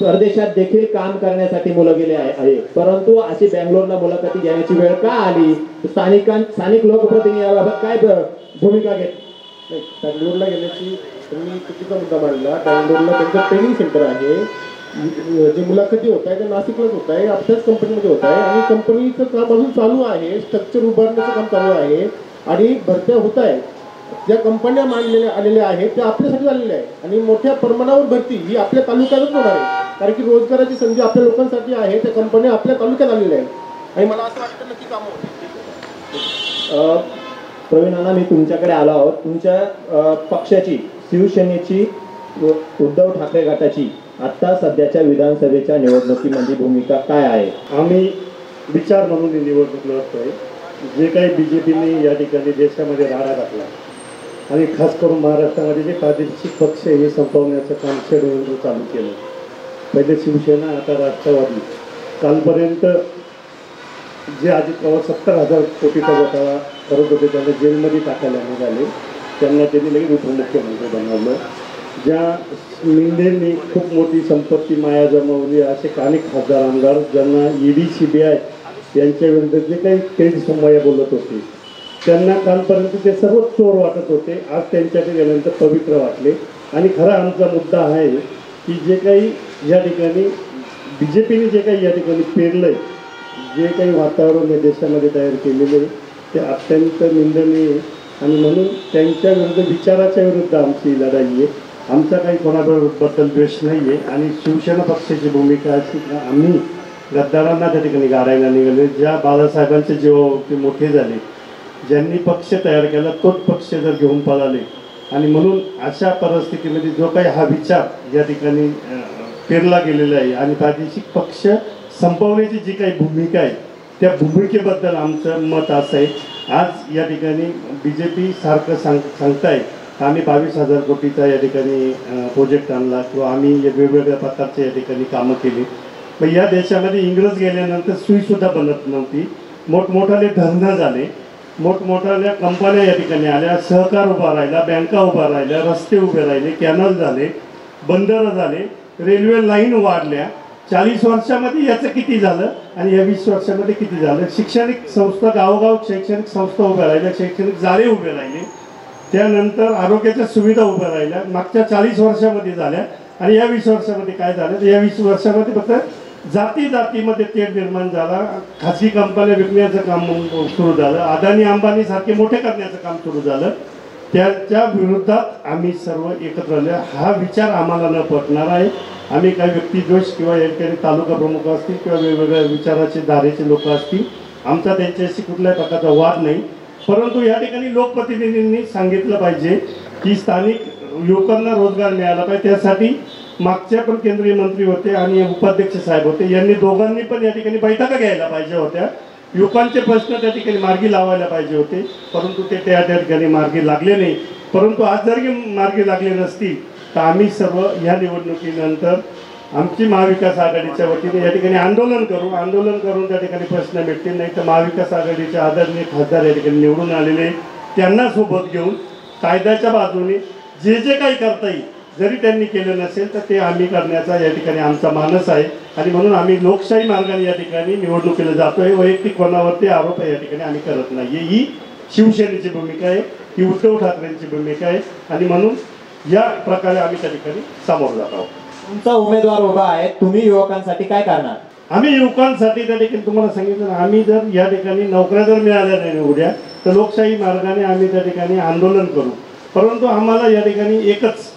Speaker 7: परदेशात देखील काम करण्यासाठी मुलं गेले आहे, परंतु अशी बँगलोरला मुलाखती घेण्याची वेळ का आली? स्थानिक लोकप्रतिनिधी याबाबत काय भूमिका घेत?
Speaker 10: बँगलोरला गेल्याची त्यांनी चुकीचा मुद्दा मांडला. बँगलोरला त्यांचं ट्रेनिंग सेंटर आहे, जे मुलाखती होत आहे ते नाशिकलाच होत आहे, आपल्याच कंपनीमध्ये होत आहे, आणि कंपनीचं काम अजून चालू आहे, स्ट्रक्चर उभारण्याचं काम चालू आहे आणि भरत्या होत आहे. ज्या कंपन्या आलेल्या आहेत त्या आपल्यासाठी आलेल्या आहे, आणि मोठ्या प्रमाणावर भरती ही आपल्या तालुक्यातच होणार आहे, कारण की रोजगाराची संधी आपल्या लोकांसाठी आहे. त्या कंपन्या आपल्या तालुक्यात आलेल्या आहेत आणि मला असं वाटतं नक्की कामं होतील.
Speaker 7: प्रवीण अण्णा, मी तुमच्याकडे आलो आहोत. तुमच्या पक्षाची, शिवसेनेची, उद्धव ठाकरे गटाची आता सध्याच्या विधानसभेच्या निवडणुकीमध्ये भूमिका काय आहे?
Speaker 5: आम्ही विचार म्हणून ही निवडणूक लढतोय. जे काही BJPने या ठिकाणी देशामध्ये राडा घातला आणि खास करून महाराष्ट्रामध्ये जे प्रादेशिक पक्ष हे संपवण्याचं काम शेड्यूल चालू केलं. पहिले शिवसेना, आता राष्ट्रवादी. कालपर्यंत जे अजित पवार 70,000 कोटीचा घोटाळा करत होते त्यांना जेलमध्ये टाकायला निघाले, त्यांना त्यांनी लगेच उपमुख्यमंत्री बनवलं. ज्या मिंदेंनी खूप मोठी संपत्ती माया जमवली, असे अनेक खासदार आमदार ज्यांना ED CBI यांच्या विरुद्ध जे काही केस समया बोलत होते त्यांना कालपर्यंत ते सर्व चोर वाटत होते, आज त्यांच्याकडे गेल्यानंतर पवित्र वाटले. आणि खरा आमचा मुद्दा आहे की जे काही या ठिकाणी BJPने जे काही या ठिकाणी पेरलं आहे, जे काही वातावरण या देशामध्ये तयार केलेले आहे ते अत्यंत निंदनीय आहे. आणि म्हणून त्यांच्या विरुद्ध, विचाराच्या विरुद्ध आमची लढाई आहे. आमचा काही कोणाबद्दल द्वेष नाही आहे. आणि शिवसेना पक्षाची भूमिका अशी का आम्ही गद्दारांना त्या ठिकाणी गाडायला निघाले. ज्या बाळासाहेबांचे जेव्हा मोठे झाले, ज्यांनी पक्ष तयार केला तोच पक्ष जर घेऊन पळाले. आणि म्हणून अशा परिस्थितीमध्ये जो काही हा विचार या ठिकाणी पेरला गेलेला आहे आणि प्रादेशिक पक्ष संपवण्याची जी काही भूमिका आहे त्या भूमिकेबद्दल आमचं मत असं आहे. आज या ठिकाणी BJP सारखं सांगताय की आम्ही 22,000 कोटीचा या ठिकाणी प्रोजेक्ट आणला किंवा आम्ही वेगवेगळ्या प्रकारचे या ठिकाणी कामं केली. पण या देशामध्ये इंग्रज गेल्यानंतर सुईसुद्धा बनत नव्हती. मोठमोठाले धरणं झाले, मोठमोठ्या कंपन्या या ठिकाणी आल्या, सहकार उभा राहिला, बँका उभा राहिल्या, रस्ते उभे राहिले, कॅनल झाले, बंदरं झाले, रेल्वे लाईन वाढल्या. 40 वर्षामध्ये याचं किती झालं आणि या 20 वर्षामध्ये किती झालं? शैक्षणिक संस्था, गावोगाव शैक्षणिक संस्था उभ्या राहिल्या, शैक्षणिक जाळे उभे राहिले, त्यानंतर आरोग्याच्या सुविधा उभ्या राहिल्या. मागच्या 40 वर्षामध्ये झाल्या. आणि या 20 वर्षामध्ये काय झालं? तर या 20 वर्षामध्ये फक्त जातीमध्ये तेढ निर्माण झाला, खाजगी कंपन्या विकण्याचं काम सुरू झालं, अदानी अंबानी सारखे मोठे करण्याचं काम सुरू झालं. त्याच्या विरोधात आम्ही सर्व एकत्र आले. हा विचार आम्हाला न पटणार आहे. आम्ही काही व्यक्तिद्वेष किंवा या ठिकाणी तालुका प्रमुख असतील किंवा वेगवेगळ्या विचाराचे धारेचे लोक असतील, आमचा त्यांच्याशी कुठल्याही प्रकारचा वाद नाही. परंतु या ठिकाणी लोकप्रतिनिधींनी सांगितलं पाहिजे की स्थानिक युवकांना रोजगार मिळाला पाहिजे. त्यासाठी मागच्या पण केंद्रीय मंत्री होते आणि उपाध्यक्ष साहेब होते, यांनी दोघांनी पण या ठिकाणी बैठका घ्यायला पाहिजे होत्या. युवकांचे प्रश्न त्या ठिकाणी मार्गी लावायला पाहिजे होते, परंतु ते त्या ठिकाणी मार्गी लागले नाही. परंतु आज जरी मार्गी लागले नसतील तर आम्ही सर्व या निवडणुकीनंतर आमची महाविकास आघाडीच्या वतीने या ठिकाणी आंदोलन करून त्या ठिकाणी प्रश्न मिटतील. नाही तर महाविकास आघाडीचे आदरणीय खासदार या ठिकाणी निवडून आलेले, त्यांना सोबत घेऊन कायद्याच्या बाजूने जे जे काही करता येईल, जरी त्यांनी केलं नसेल तर ते आम्ही करण्याचा या ठिकाणी आमचा मानस आहे. आणि म्हणून आम्ही लोकशाही मार्गाने या ठिकाणी निवडणुकीला जातोय. वैयक्तिक कोणावरती आरोप या ठिकाणी आम्ही करत नाही. ही शिवसेनेची भूमिका आहे, ही उद्धव ठाकरेंची भूमिका आहे. आणि म्हणून या प्रकारे आम्ही त्या ठिकाणी सामोरं जात आहोत.
Speaker 7: तुमचा उमेदवार उभा आहे, तुम्ही युवकांसाठी काय करणार?
Speaker 5: आम्ही युवकांसाठी त्या ठिकाणी तुम्हाला सांगितलं, आम्ही जर या ठिकाणी नोकऱ्या जर मिळाल्या नाही उद्या तर लोकशाही मार्गाने आम्ही त्या ठिकाणी आंदोलन करू. परंतु आम्हाला या ठिकाणी एकच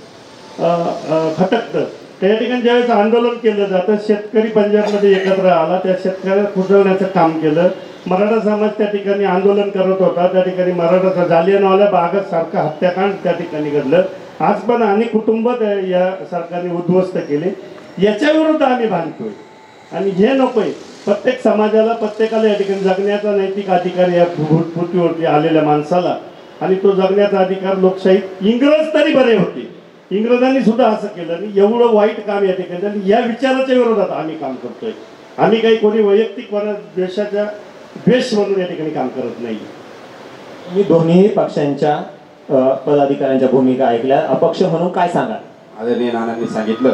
Speaker 5: खटकतं, त्या ठिकाणी ज्यावेळेस आंदोलन केलं जातं, शेतकरी पंजाबमध्ये एकत्र आला, त्या शेतकऱ्याला खुसळण्याचं काम केलं. मराठा समाज त्या ठिकाणी आंदोलन करत होता, त्या ठिकाणी मराठा जालियनवाला बागत सारखं हत्याकांड त्या ठिकाणी घडलं. आज पण अनेक कुटुंब या सरकारने उद्ध्वस्त केले. याच्या विरुद्ध आम्ही भांडतोय आणि हे नकोय. प्रत्येक समाजाला, प्रत्येकाला या ठिकाणी जगण्याचा नैतिक अधिकार या पृथ्वीवरती आलेल्या माणसाला, आणि तो जगण्याचा अधिकार लोकशाहीत इंग्रज तरी बरे होते, इंग्रजांनी सुद्धा असं केलं नाही. एवढं वाईट काम या ठिकाणी आणि या विचाराच्या विरोधात आम्ही काम करतोय. आम्ही काही कोणी वैयक्तिक देशाच्या द्वेष म्हणून या ठिकाणी काम करत नाही.
Speaker 7: मी दोन्ही पक्षांच्या पदाधिकाऱ्यांच्या भूमिका ऐकल्या, अपक्ष म्हणून काय सांगा?
Speaker 2: आदरणीय नानांनी सांगितलं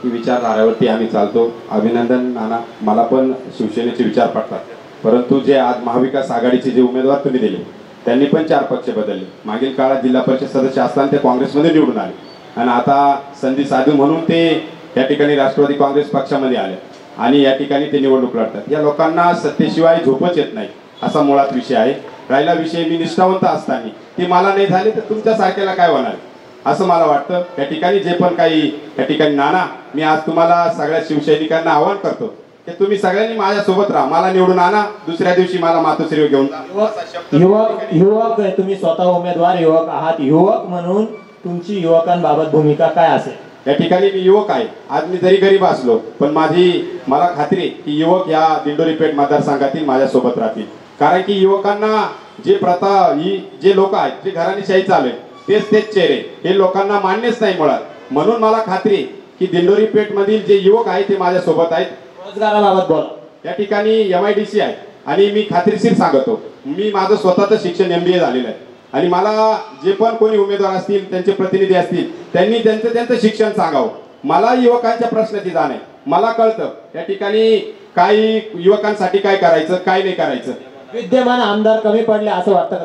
Speaker 2: की विचारधारावरती आम्ही चालतो. अभिनंदन नाना, मला पण शिवसेनेचे विचार पडतात. परंतु जे आज महाविकास आघाडीचे जे उमेदवार तुम्ही दिले त्यांनी पण 4 पक्ष बदलले. मागील काळात जिल्हा परिषद सदस्य असताना ते काँग्रेसमध्ये निवडून आले आणि आता संधी साधू म्हणून ते या ठिकाणी राष्ट्रवादी काँग्रेस पक्षामध्ये आले आणि या ठिकाणी ते निवडणूक लढतात. या लोकांना सत्तेशिवाय झोपच येत नाही, असा मुळात विषय आहे. राहिला विषय, मी निष्ठावंत असताना ते मला नाही झाले तर तुमच्या सारख्याला काय होणार असं मला वाटतं. या ठिकाणी जे पण काही या ठिकाणी नाना, मी आज तुम्हाला सगळ्या शिवसैनिकांना आवाहन करतो की तुम्ही सगळ्यांनी माझ्यासोबत राहा, मला निवडून आणा, दुसऱ्या दिवशी मला मातोश्री घेऊन
Speaker 7: युवक तुम्ही स्वतः उमेदवार युवक आहात, युवक म्हणून तुमची युवकांबाबत भूमिका काय असेल?
Speaker 2: या ठिकाणी मी युवक आहे. आज मी जरी गरीब असलो पण मला खात्री आहे की युवक या दिंडोरी पेठ मतदारसंघातील माझ्यासोबत राहतील. कारण की युवकांना जे प्रथा, ही जे लोक आहेत, जे घराणेशाही चालू आहे, तेच चेहरे हे लोकांना मान्यच नाही मुळात. म्हणून मला खात्री आहे की दिंडोरी पेठ मधील जे युवक आहेत ते माझ्यासोबत आहेत.
Speaker 7: रोजगाराबाबत बोला.
Speaker 2: या ठिकाणी MIDC आहे आणि मी खात्रीशीर सांगतो, मी माझं स्वतःचं शिक्षण MBA झालेलं आहे आणि मला जे पण कोणी उमेदवार असतील, त्यांचे प्रतिनिधी असतील, त्यांनी त्यांचं शिक्षण सांगावं. मला युवकांच्या प्रश्नाची जाण आहे, मला कळतं या ठिकाणी काय युवकांसाठी काय करायचं, काय नाही करायचं.
Speaker 7: विद्यमान आमदार कमी पडले असं वाटतं का?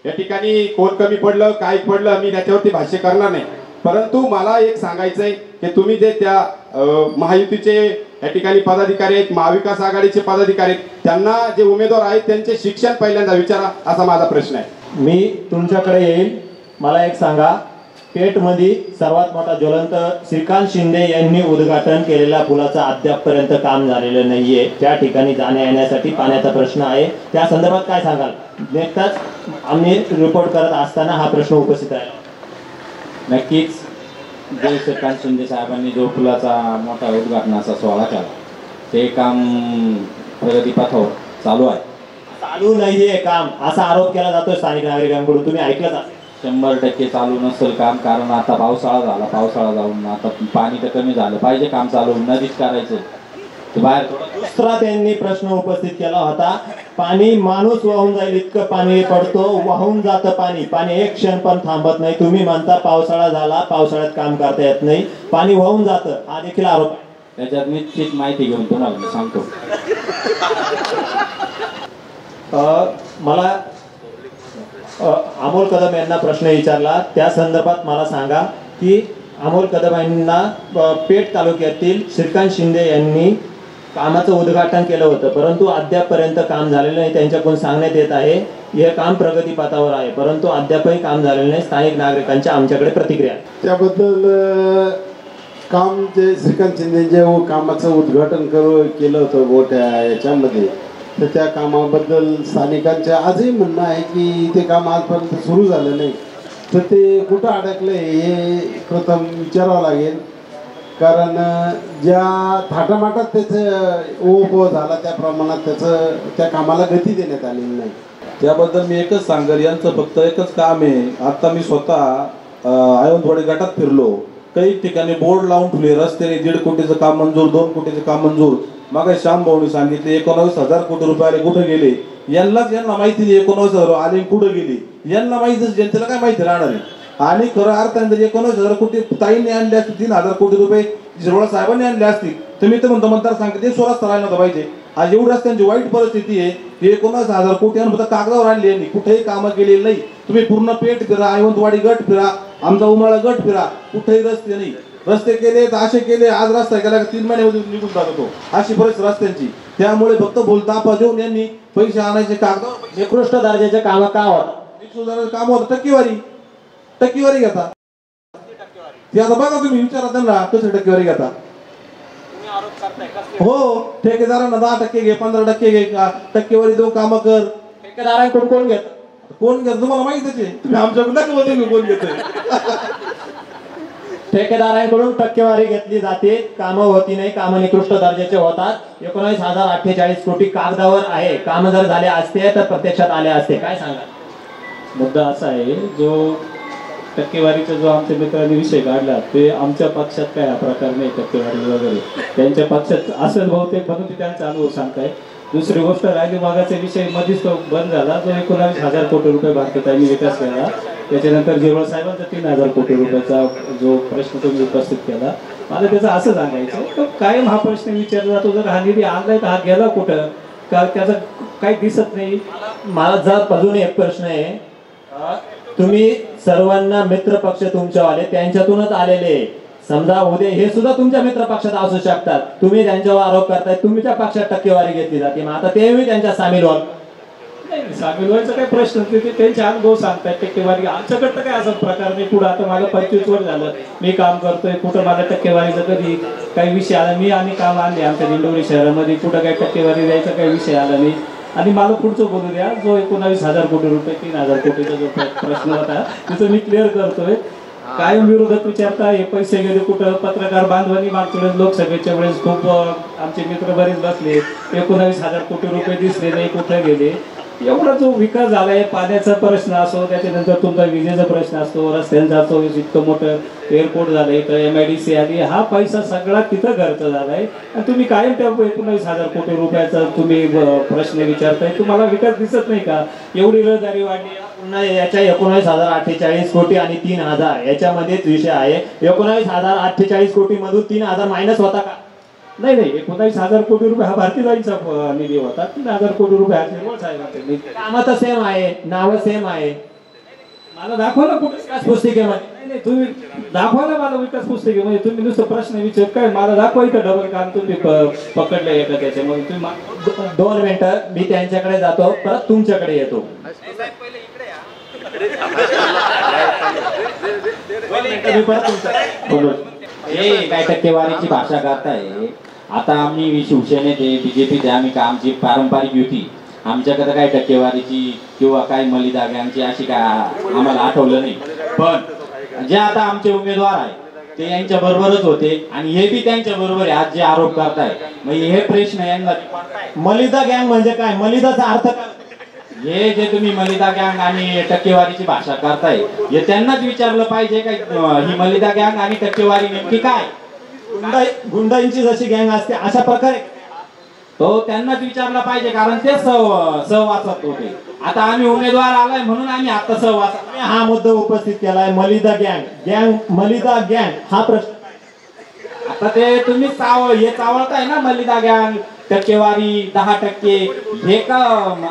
Speaker 2: या ठिकाणी कोण कमी पडलं काय पडलं मी त्याच्यावरती भाष्य करणार नाही, परंतु मला एक सांगायचंय की तुम्ही जे त्या महायुतीचे या ठिकाणी पदाधिकारी आहेत, महाविकास आघाडीचे पदाधिकारी आहेत, त्यांना जे उमेदवार आहेत त्यांचे शिक्षण पहिल्यांदा विचारा, असा माझा प्रश्न आहे.
Speaker 7: मी तुमच्याकडे येईल. मला एक सांगा, पेठमध्ये सर्वात मोठा ज्वलंत श्रीकांत शिंदे यांनी उद्घाटन केलेल्या पुलाचं अद्यापपर्यंत काम झालेलं नाहीये. त्या ठिकाणी जाण्या येण्यासाठी पाण्याचा प्रश्न आहे. त्या संदर्भात काय सांगाल? नेताच आम्ही रिपोर्ट करत असताना हा प्रश्न उपस्थित आहे.
Speaker 9: नक्कीच जे श्रीकांत शिंदे साहेबांनी जो पुलाचा मोठा उद्घाटनाचा सोहळा केला ते काम प्रगतीपथावर चालू आहे.
Speaker 7: चालू नाहीये काम असा आरोप केला जातोय स्थानिक नागरिकांकडून, तुम्ही ऐकलं का?
Speaker 9: 100% चालू नसेल काम, कारण आता पावसाळा झाला, पावसाळा जाऊन आता पाणी तर कमी झालं पाहिजे, काम चालू नदीच करायचं ते बाहेर.
Speaker 7: दुसरा त्यांनी प्रश्न उपस्थित केला होता, पाणी माणूस वाहून जाईल इतकं पाणी पडतो, वाहून जातं पाणी, पाणी एक क्षण पण थांबत नाही. तुम्ही म्हणता पावसाळा झाला, पावसाळ्यात काम करता येत नाही, पाणी वाहून जातं, हा देखील आरोप.
Speaker 9: त्याच्यात निश्चित माहिती घेऊन तुम्हाला मी सांगतो.
Speaker 7: मला अमोल कदम यांना प्रश्न विचारला, त्या संदर्भात मला सांगा की अमोल कदम यांना पेठ तालुक्यातील श्रीकांत शिंदे यांनी कामाचं उद्घाटन केलं होतं, परंतु अद्यापपर्यंत काम झालेलं नाही. त्यांच्याकडून सांगण्यात येत आहे हे काम प्रगतीपथावर आहे, परंतु अद्यापही काम झालेलं नाही. स्थानिक नागरिकांच्या आमच्याकडे प्रतिक्रिया.
Speaker 8: त्याबद्दल काम जे श्रीकांत शिंदे जे कामाचं उद्घाटन केलं होतं मोठ्या याच्यामध्ये, तर त्या कामाबद्दल स्थानिकांचं आजही म्हणणं आहे की ते काम आजपर्यंत सुरू झालं नाही. तर ते कुठं अडकलं हे प्रथम विचारावं लागेल, कारण ज्या थाटामाटात त्याचं ओघ झाला त्या प्रमाणात त्या कामाला गती देण्यात आलेली नाही.
Speaker 3: त्याबद्दल मी एकच सांगेल, यांचं फक्त एकच काम आहे. आता मी स्वतः आयवंतवाडी गटात फिरलो, काही ठिकाणी बोर्ड लावून ठेवले, रस्त्याने 1.5 कोटीचं काम मंजूर, 2 कोटीचं काम मंजूर. मग श्याम भाऊनी सांगितले 19,000 कोटी रुपये आले, कुठे गेले? यांना माहिती नाही 19,000 आले कुठे गेले, यांना माहिती, जनतेला काय माहिती राहणार आहे. आणि खरं अर्थाने जर 19,000 कोटी ताईंनी आणले असते, 3,000 कोटी रुपये झिरवळ साहेबांनी आणले असतील, तर मी तर म्हणतो मतदारसंघात ते स्वराज राहिला नव्हतं पाहिजे. आज एवढी रस्त्यांची वाईट परिस्थिती आहे, 19,000 कोटी फक्त कागदावर आणली, यांनी कुठेही कामं केलेली नाही. तुम्ही पूर्ण पेठ फिरा, आयवंतवाडी गट फिरा, आमचा उमाळा गट फिरा, कुठेही रस्ते नाही. रस्ते केले तर असे केले, आज रस्ता केला की 3 महिन्यामध्ये निघून जातो, अशी परिस्थिती रस्त्यांची. त्यामुळे फक्त बोलतापा देऊन यांनी पैसे आणायचे कागदावर.
Speaker 7: निकृष्ट दर्जाचे काम का होतं?
Speaker 3: निकृष्ट काम होतं, टक्केवारी घेता. ते आता बघा तुम्ही विचारा त्यांना कसं टक्केवारी घेता. हो, ठेकेदारांना 10% घे, 15% घे, टक्केवारी देऊ काम कर.
Speaker 7: ठेकेदारांकडून कोण घेत?
Speaker 3: तुम्हाला माहितीच आहे, तुम्ही आमच्याकडून कोण घेतोय.
Speaker 7: ठेकेदारांकडून टक्केवारी घेतली जाते, कामं होती नाही, कामं निकृष्ट दर्जाचे होतात. 19,048 कोटी कागदावर आहे, कामं जर झाले असते तर प्रत्यक्षात आले असते. काय सांगा?
Speaker 1: मुद्दा असा आहे, जो टक्केवारीचा जो आमच्या मित्रांनी विषय काढला ते आमच्या पक्षात काय हा प्रकार नाही, टक्केवारी वगैरे त्यांच्या पक्षात असेल बहुतेक, म्हणून ते त्यांचा अनुभव सांगताय. दुसरी गोष्ट, राहिली भागाचा विषय मध्येच तो बंद झाला, जो 19,000 कोटी रुपये भारताने विकास केला. त्याच्यानंतर झिरवळ साहेबांचा 3,000 कोटी रुपयाचा जो प्रश्न तुम्ही उपस्थित केला, मला त्याचं असं सांगायचं, कायम हा प्रश्न विचारला जातो, जर हा निधी आणलाय तर हा गेला कुठं, का त्याचं काही दिसत नाही.
Speaker 7: मला जर अजून एक प्रश्न आहे, तुम्ही सर्वांना मित्र पक्ष तुमच्यावाले त्यांच्यातूनच आलेले, समजा उद्या हे सुद्धा तुमच्या मित्र पक्षात असू शकतात, तुम्ही त्यांच्यावर आरोप करताय तुमच्या पक्षात टक्केवारी घेतली जाते, मग आता तेही त्यांच्या सामील व्हाल.
Speaker 1: नाही, सामील व्हायचा काही प्रश्न नाही, ते त्यांचे अनुभव सांगतायत. टक्केवारी आमच्याकडं तर काय असा प्रकार नाही. पुढं आता मला 25 वर्ष झालं मी काम करतोय, कुठं मला टक्केवारीचा कधी काही विषय आला. मी आणि काम आणले आमच्या दिंडोरी शहरामध्ये, कुठं काही टक्केवारी द्यायचा काही विषय आला नाही. आणि मला पुढचं बोलू द्या, जो 19,000 कोटी रुपये 3,000 कोटीचा जो प्रश्न होता तिथं मी क्लिअर करतोय. कायम विरोधक विचारता हे पैसे गेले कुठं. पत्रकार बांधवांनी मागच्या वेळेस लोकसभेच्या वेळेस खूप आमचे मित्र बरेच बसले, 19,000 कोटी रुपये दिसले नाही, कुठे गेले. एवढा जो विकास झालाय, पाण्याचा प्रश्न असो, त्याच्यानंतर तुमचा विजेचा प्रश्न असतो, रस्त्यांचा असो, इतकं मोठं एअरपोर्ट झालंय, तर MIDC आली, हा पैसा सगळा तिथं खर्च झालाय. आणि तुम्ही कायम त्या 19,000 कोटी रुपयाचा तुम्ही प्रश्न विचारताय. तुम्हाला विकास दिसत नाही का? एवढी रहदारी वाढली.
Speaker 7: पुन्हा याच्या 19,048 कोटी आणि 3,000 याच्यामध्येच विषय आहे. 19,048 कोटी मधून 3,000 मायनस होता का?
Speaker 1: नाही, 19,000 कोटी रुपये हा भारतीयांचा निधी होता. 3,000 कोटी रुपये हा झिरवळ साहेबांचा निधी.
Speaker 7: कामं तर सेम आहे, नावं सेम आहे.
Speaker 1: मला दाखवा ना कुठे विकास पुस्तिकेमध्ये. नाही नाही, तुम्ही दाखवा ना मला विकास पुस्तिकेमध्ये. तुम्ही नुसतं प्रश्न विचार काय मला दाखवा इथं डबल काम तुम्ही पकडलं एका त्याच्यामध्ये. तुम्ही
Speaker 11: 2 मिनिटं मी त्यांच्याकडे जातो, परत तुमच्याकडे येतो.
Speaker 9: हे काय टक्केवारीची भाषा करताय. आता आम्ही शिवसेनेचे बीजेपीचे आम्ही का आमची पारंपरिक युती, आमच्याकडे काय टक्केवारीची किंवा काय मलिदा गँगची अशी काय आम्हाला आठवलं नाही. पण जे आता आमचे उमेदवार आहे ते यांच्या बरोबरच होते आणि हे बी त्यांच्या बरोबर आहे. आज जे आरोप करताय म्हणजे हे प्रश्न यांना
Speaker 11: मलिदा गँग म्हणजे काय, मलिदाचा अर्थ काय?
Speaker 9: हे जे तुम्ही मलिदा गँग आणि टक्केवारीची भाषा करताय हे त्यांनाच विचारलं पाहिजे का ही मलिदा गँग आणि टक्केवारी नेमकी काय.
Speaker 11: गुंडांची जशी गँग असते अशा प्रकारे
Speaker 9: तो त्यांनाच विचारला पाहिजे, कारण ते सहवासात होते. आता आम्ही उमेदवार आलाय म्हणून आम्ही आता सहवासात
Speaker 11: हा मुद्दा उपस्थित केलाय. मलिदा गँग मलिदा गँग हा प्रश्न.
Speaker 9: आता ते तुम्ही हे चावळताय ना मलिदा गँग टक्केवारी 10%. हे का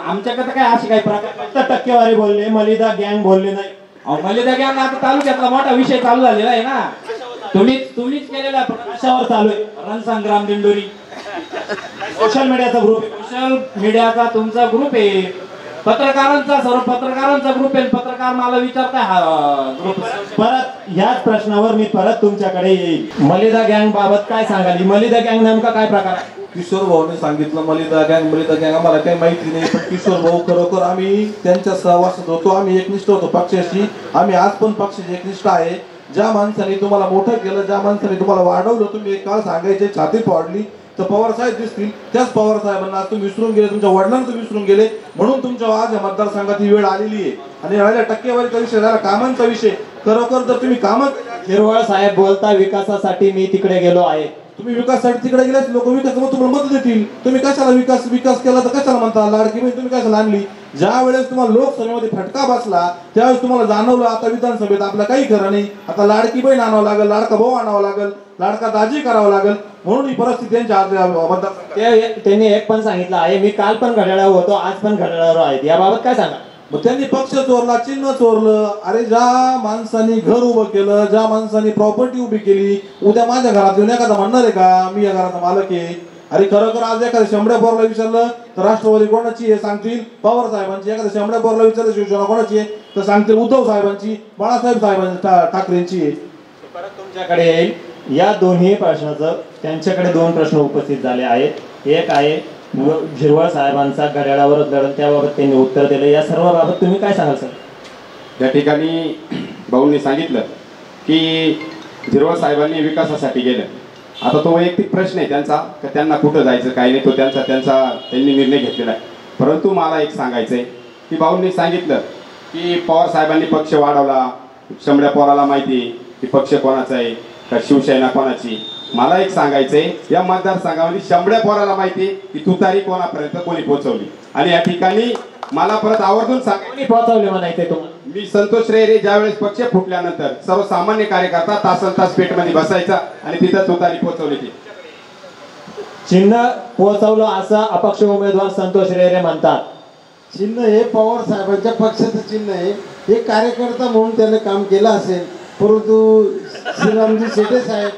Speaker 9: आमच्याकडे काय अशी काही प्रकार.
Speaker 11: फक्त टक्केवारी बोलले, मलिदा गँग बोलले नाही.
Speaker 9: मलिदा गँग आता तालुक्यातला मोठा विषय चालू झालेला आहे ना. तुम्हीच केलेला
Speaker 11: कशावर चालू आहे.
Speaker 9: रणसंग्राम दिंडोरी
Speaker 11: सोशल मीडियाचा ग्रुप,
Speaker 9: सोशल मीडियाचा तुमचा ग्रुप आहे, पत्रकारांचा सर्व पत्रकारांचा ग्रुप आहे. पत्रकार मला विचारताय हा ग्रुप.
Speaker 11: परत ह्याच प्रश्नावर मी परत तुमच्याकडे येईल. मलिदा गँग बाबत काय सांगाल. मलिदा गँग नेमका काय प्रकार आहे.
Speaker 3: किशोर भाऊने सांगितलं मलिदा गँग आम्हाला काही माहिती नाही. पण किशोर भाऊ खरोखर आम्ही त्यांच्या सहवासात होतो. आम्ही एकनिष्ठ होतो पक्षाशी. आम्ही आज पण पक्षाची एकनिष्ठ आहे. ज्या माणसाने तुम्हाला मोठं केलं, ज्या माणसाने तुम्हाला वाढवलं, तुम्ही एक काळ सांगायचे छाती फोडली तर पवार साहेब दिसतील. त्याच पवार साहेबांना आज तुम्ही विसरून गेले, तुमच्या वडिलांना तुम्ही विसरून गेले. म्हणून तुमच्या आज या मतदारसंघात ही वेळ आलेली आहे. आणि राहिला टक्केवारीचा विषय, झाला कामांचा विषय. खरोखर जर तुम्ही कामं
Speaker 11: हिरवळ साहेब बोलता विकासासाठी मी तिकडे गेलो आहे.
Speaker 3: तुम्ही विकासासाठी तिकडे गेल्यास लोक विकास तुम्हाला मत देतील. तुम्ही कशाला विकास केला तर कशाला म्हणता. लाडकी बहीण तुम्ही कशाला आणली. ज्या वेळेस तुम्हाला लोकसभेमध्ये फटका बसला त्यावेळेस तुम्हाला जाणवलं आता विधानसभेत आपलं काही खरं नाही. आता लाडकी बहीण आणावं लागेल, लाडका भाऊ आणावं लागेल, लाडका दाजी करावं लागेल. म्हणून ही परिस्थिती
Speaker 11: त्यांनी एक पण सांगितलं आहे, मी काल पण घड्याळावर होतो, आज पण घड्याळावर आहे. याबाबत काय सांगा.
Speaker 3: मग त्यांनी पक्ष चोरला, चिन्ह चोरलं. अरे ज्या माणसांनी घर उभं केलं, ज्या माणसांनी प्रॉपर्टी उभी केली, उद्या माझ्या घरात येऊन एखादा म्हणणार आहे का मी या घराचा मालक आहे. अरे खरोखर आज एखाद्या शंभऱ्या पोरला विचारलं तर राष्ट्रवादी कोणाची आहे सांगतील पवार साहेबांची. एखाद्या शंभऱ्या पोरला विचारलं शिवसेना कोणाची आहे तर सांगतील उद्धव साहेबांची, बाळासाहेब ठाकरेंची आहे.
Speaker 11: परत तुमच्याकडे येईल. या दोन्ही प्रश्नाचं त्यांच्याकडे 2 प्रश्न उपस्थित झाले आहेत. एक आहे झिरवळ साहेबांचा घड्याळावरच लढत, त्याबाबत त्यांनी उत्तर दिलं. या सर्व बाबत तुम्ही काय सांगाल सर.
Speaker 2: या ठिकाणी भाऊंनी सांगितलं की झिरवळ साहेबांनी विकासासाठी गेलं. आता तो वैयक्तिक प्रश्न आहे त्यांचा का त्यांना कुठं जायचं काय नाही, तो त्यांनी निर्णय घेतलेला आहे. परंतु मला एक सांगायचं आहे की भाऊंनी सांगितलं की पवार साहेबांनी पक्ष वाढवला. शंभऱ्या पोराला माहिती की पक्ष कोणाचा आहे का शिवसेना कोणाची. मला एक सांगायचंय या मतदारसंघामध्ये शंभऱ्या पोराला माहिती की तुतारी कोणापर्यंत कोणी पोहोचवली. आणि या ठिकाणी मला परत आवर्जून
Speaker 11: पोहोचवले म्हणायचे तुम्हाला.
Speaker 2: मी संतोष रेरे ज्यावेळेस पक्ष फुटल्यानंतर सर्वसामान्य कार्यकर्ता तासन तास पेठमध्ये बसायचा आणि तिथं तुतारी पोहोचवली. ती
Speaker 11: चिन्ह पोहोचवलं असं अपक्ष उमेदवार संतोष रेरे म्हणतात.
Speaker 8: चिन्ह हे पवार साहेबांच्या पक्षाचं चिन्ह आहे. हे कार्यकर्ता म्हणून त्याने काम केलं असेल. परंतु श्रीरामजी शेटे साहेब,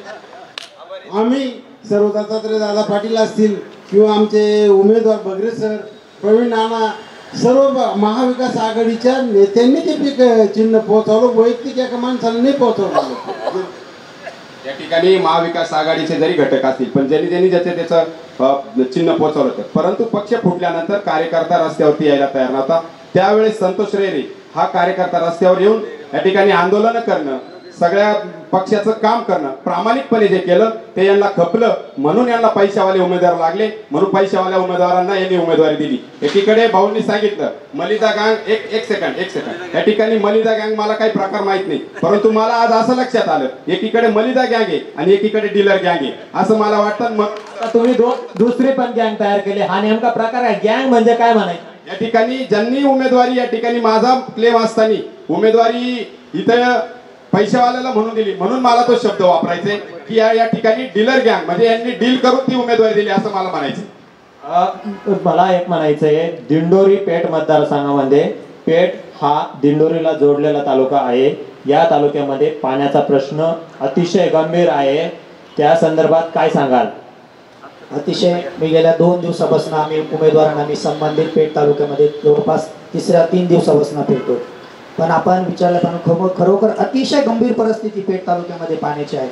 Speaker 8: आम्ही सर्व दत्तात्रय दादा पाटील असतील किंवा आमचे उमेदवार बगरे सर, प्रवीण नाना, सर्व महाविकास आघाडीच्या नेत्यांनी ते चिन्ह पोहोचवलं. वैयक्तिक एका माणसाला नाही पोहोचवलं.
Speaker 2: या ठिकाणी महाविकास आघाडीचे जरी घटक असतील पण ज्यांनी त्याचं चिन्ह पोहोचवलं तर. परंतु पक्ष फुटल्यानंतर कार्यकर्ता रस्त्यावरती यायला तयार नव्हता. त्यावेळेस संतोष रेरे हा कार्यकर्ता रस्त्यावर येऊन या ठिकाणी आंदोलन करणं, सगळ्या पक्षाचं काम करणं, प्रामाणिकपणे जे केलं ते यांना खपलं. म्हणून यांना पैशावाले उमेदवार लागले. म्हणून पैशावाल्या उमेदवारांना यांनी उमेदवारी दिली. एकीकडे भाऊंनी सांगितलं मलिदा गँग, एक सेकंड या ठिकाणी मलिदा गँग मला काही प्रकार माहित नाही. परंतु मला आज असं लक्षात आलं एकीकडे मलिदा गँग आहे आणि एकीकडे डीलर गँग आहे असं मला वाटतं. मग
Speaker 11: तुम्ही दुसरी पण गँग तयार केली, हा नेमका प्रकार आहे. गँग म्हणजे काय म्हणायचं.
Speaker 2: या ठिकाणी ज्यांनी उमेदवारी, या ठिकाणी माझा क्लेम असताना उमेदवारी इथं पैशावाल्याला म्हणून दिली, म्हणून मला तो शब्द वापरायचे की या ठिकाणी डीलर गँग म्हणजे यांनी डील करून ती उमेदवारी दिली असं मला म्हणायचं.
Speaker 11: मला एक म्हणायचंय, दिंडोरी पेठ मतदारसंघामध्ये पेठ हा दिंडोरीला जोडलेला तालुका आहे. या तालुक्यामध्ये पाण्याचा प्रश्न अतिशय गंभीर आहे. त्या संदर्भात काय सांगाल?
Speaker 4: अतिशय मी गेल्या 2 दिवसापासून आम्ही उमेदवारांना मी संबंधित पेठ तालुक्यामध्ये जवळपास 3 दिवसापासून फिरतो, पण आपण विचारल्याप्रमाणे खरोखर अतिशय गंभीर परिस्थिती पेठ तालुक्यामध्ये पाण्याची आहे.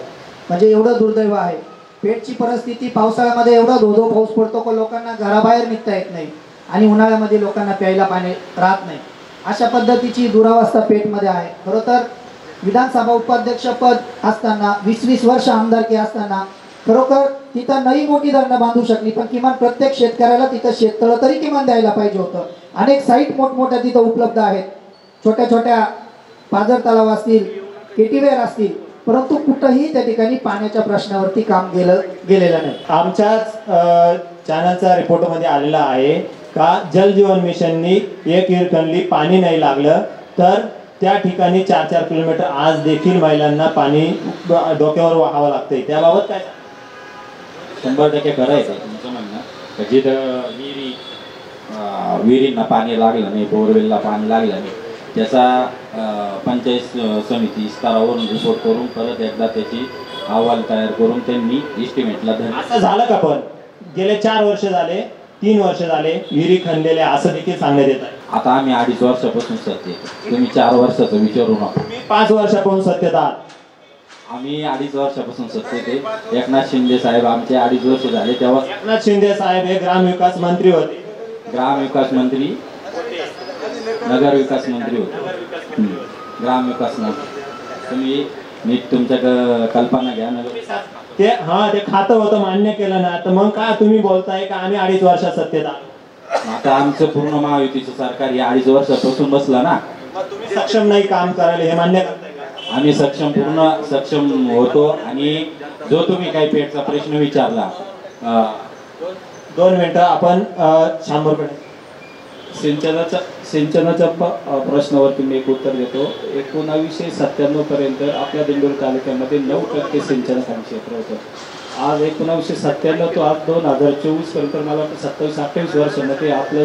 Speaker 4: म्हणजे एवढं दुर्दैव आहे. पेठची परिस्थिती पावसाळ्यामध्ये एवढा धोधो पाऊस पडतो की लोकांना घराबाहेर निघता येत नाही आणि उन्हाळ्यामध्ये लोकांना प्यायला पाणी राहत नाही. अशा पद्धतीची दुरावस्था पेठमध्ये आहे. खरं तर विधानसभा उपाध्यक्षपद असताना 20-20 वर्ष आमदारकी असताना खरोखर तिथं नवी मोठी धरणं बांधू शकली, पण किमान प्रत्येक शेतकऱ्याला तिथं शेततळं तरी किमान द्यायला पाहिजे होतं. अनेक साईट मोठमोठ्या तिथं उपलब्ध आहेत, छोट्या छोट्या पाझर तलाव असतील, केटीवेर असतील, परंतु कुठंही त्या ठिकाणी पाण्याच्या प्रश्नावरती काम गेलेलं नाही.
Speaker 11: आमच्याच चॅनलच्या रिपोर्टमध्ये आलेला आहे का जल जीवन मिशननी एक हिरकणली पाणी नाही लागलं तर त्या ठिकाणी 4-4 किलोमीटर आज देखील महिलांना पाणी डोक्यावर वाहावं लागतंय. त्याबाबत काय?
Speaker 9: 100% करायचं तुमचं म्हणणं. जिथं विहिरींना पाणी लागलं नाही, बोरवेलला पाणी लागलं नाही, त्याचा पंचायत समिती स्तरावरून रिपोर्ट करून परत एकदा त्याची अहवाल तयार करून त्यांनी इस्टिमेटला
Speaker 11: असं झालं का? पण गेले 4 वर्ष झाले, 3 वर्ष झाले विहिरी खणलेले असं देखील सांगण्यात येत आहे.
Speaker 9: आता आम्ही 2.5 वर्षापासून सत्तेत, तुम्ही 4 वर्षाचं विचारू नका.
Speaker 11: 5 वर्षापासून सत्तेत आहात.
Speaker 9: आम्ही 2.5 वर्षापासून सत्तेत आहे. एकनाथ शिंदे साहेब आमचे 2.5 वर्ष झाले तेव्हा.
Speaker 11: एकनाथ शिंदे साहेब हे ग्रामविकास मंत्री होते.
Speaker 9: ग्रामविकास मंत्री, नगर विकास मंत्री होते. ग्रामविकास मंत्री. तुम्ही नीट तुमच्या कल्पना घ्या.
Speaker 11: ते खातं होतं, मान्य केलं ना, तर मग का तुम्ही बोलताय का आम्ही 2.5 वर्षात सत्तेत आहात?
Speaker 9: आता आमचं पूर्ण महायुतीचं सरकार हे 2.5 वर्षापासून बसलं ना.
Speaker 11: तुम्ही सक्षम नाही काम करायला हे मान्य करताय का?
Speaker 9: आम्ही पूर्ण सक्षम होतो. आणि जो तुम्ही काही पेठचा प्रश्न विचारला,
Speaker 1: 2 मिनिटं आपण शांभरकडे सिंचनाच्या प्रश्नावरती मी एक उत्तर देतो. 1997 पर्यंत आपल्या दिंडोरी तालुक्यामध्ये 9% सिंचनाखाली क्षेत्र होतं. आज 1997 तो आज 2024 पर्यंत मला वाटतं 27-28 वर्षांमध्ये आपलं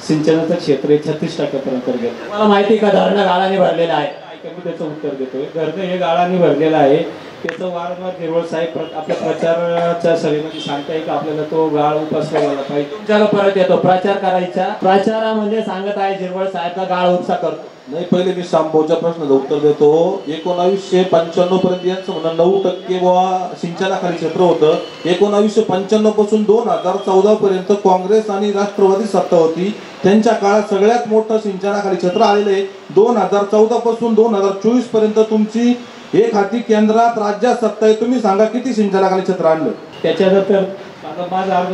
Speaker 1: सिंचनाचं क्षेत्र 36% गेलं.
Speaker 11: मला माहिती का धरणं गाळाने भरलेलं आहे?
Speaker 1: मी त्याचं उत्तर देतोय. धरणं हे गाळाने भरलेलं आहे. त्याचं वारंवार झिरवळ साहेब आपल्या प्रचाराच्या सभेमध्ये सांगताय की आपल्याला तो गाळ उपसा गेला पाहिजे.
Speaker 11: तुमच्याला परत येतो प्रचार करायचा. प्रचारामध्ये सांगत आहे झिरवळ साहेब का गाळ उपसा करतो.
Speaker 3: नाही, पहिले मी शांभोच्या प्रश्नाचं उत्तर देतो. 1995 पर्यंत यांचं म्हणणं 9% सिंचनाखाली क्षेत्र होतं. 1995 पासून 2014 पर्यंत काँग्रेस आणि राष्ट्रवादी सत्ता होती. त्यांच्या काळात सगळ्यात मोठं सिंचनाखाली क्षेत्र आलेलं आहे. 2014 पासून 2024 पर्यंत तुमची एक हाती केंद्रात राज्यात सत्ता आहे. तुम्ही सांगा किती सिंचनाखाली क्षेत्र आणलं?
Speaker 1: त्याच्यानंतर आता माझा अर्ज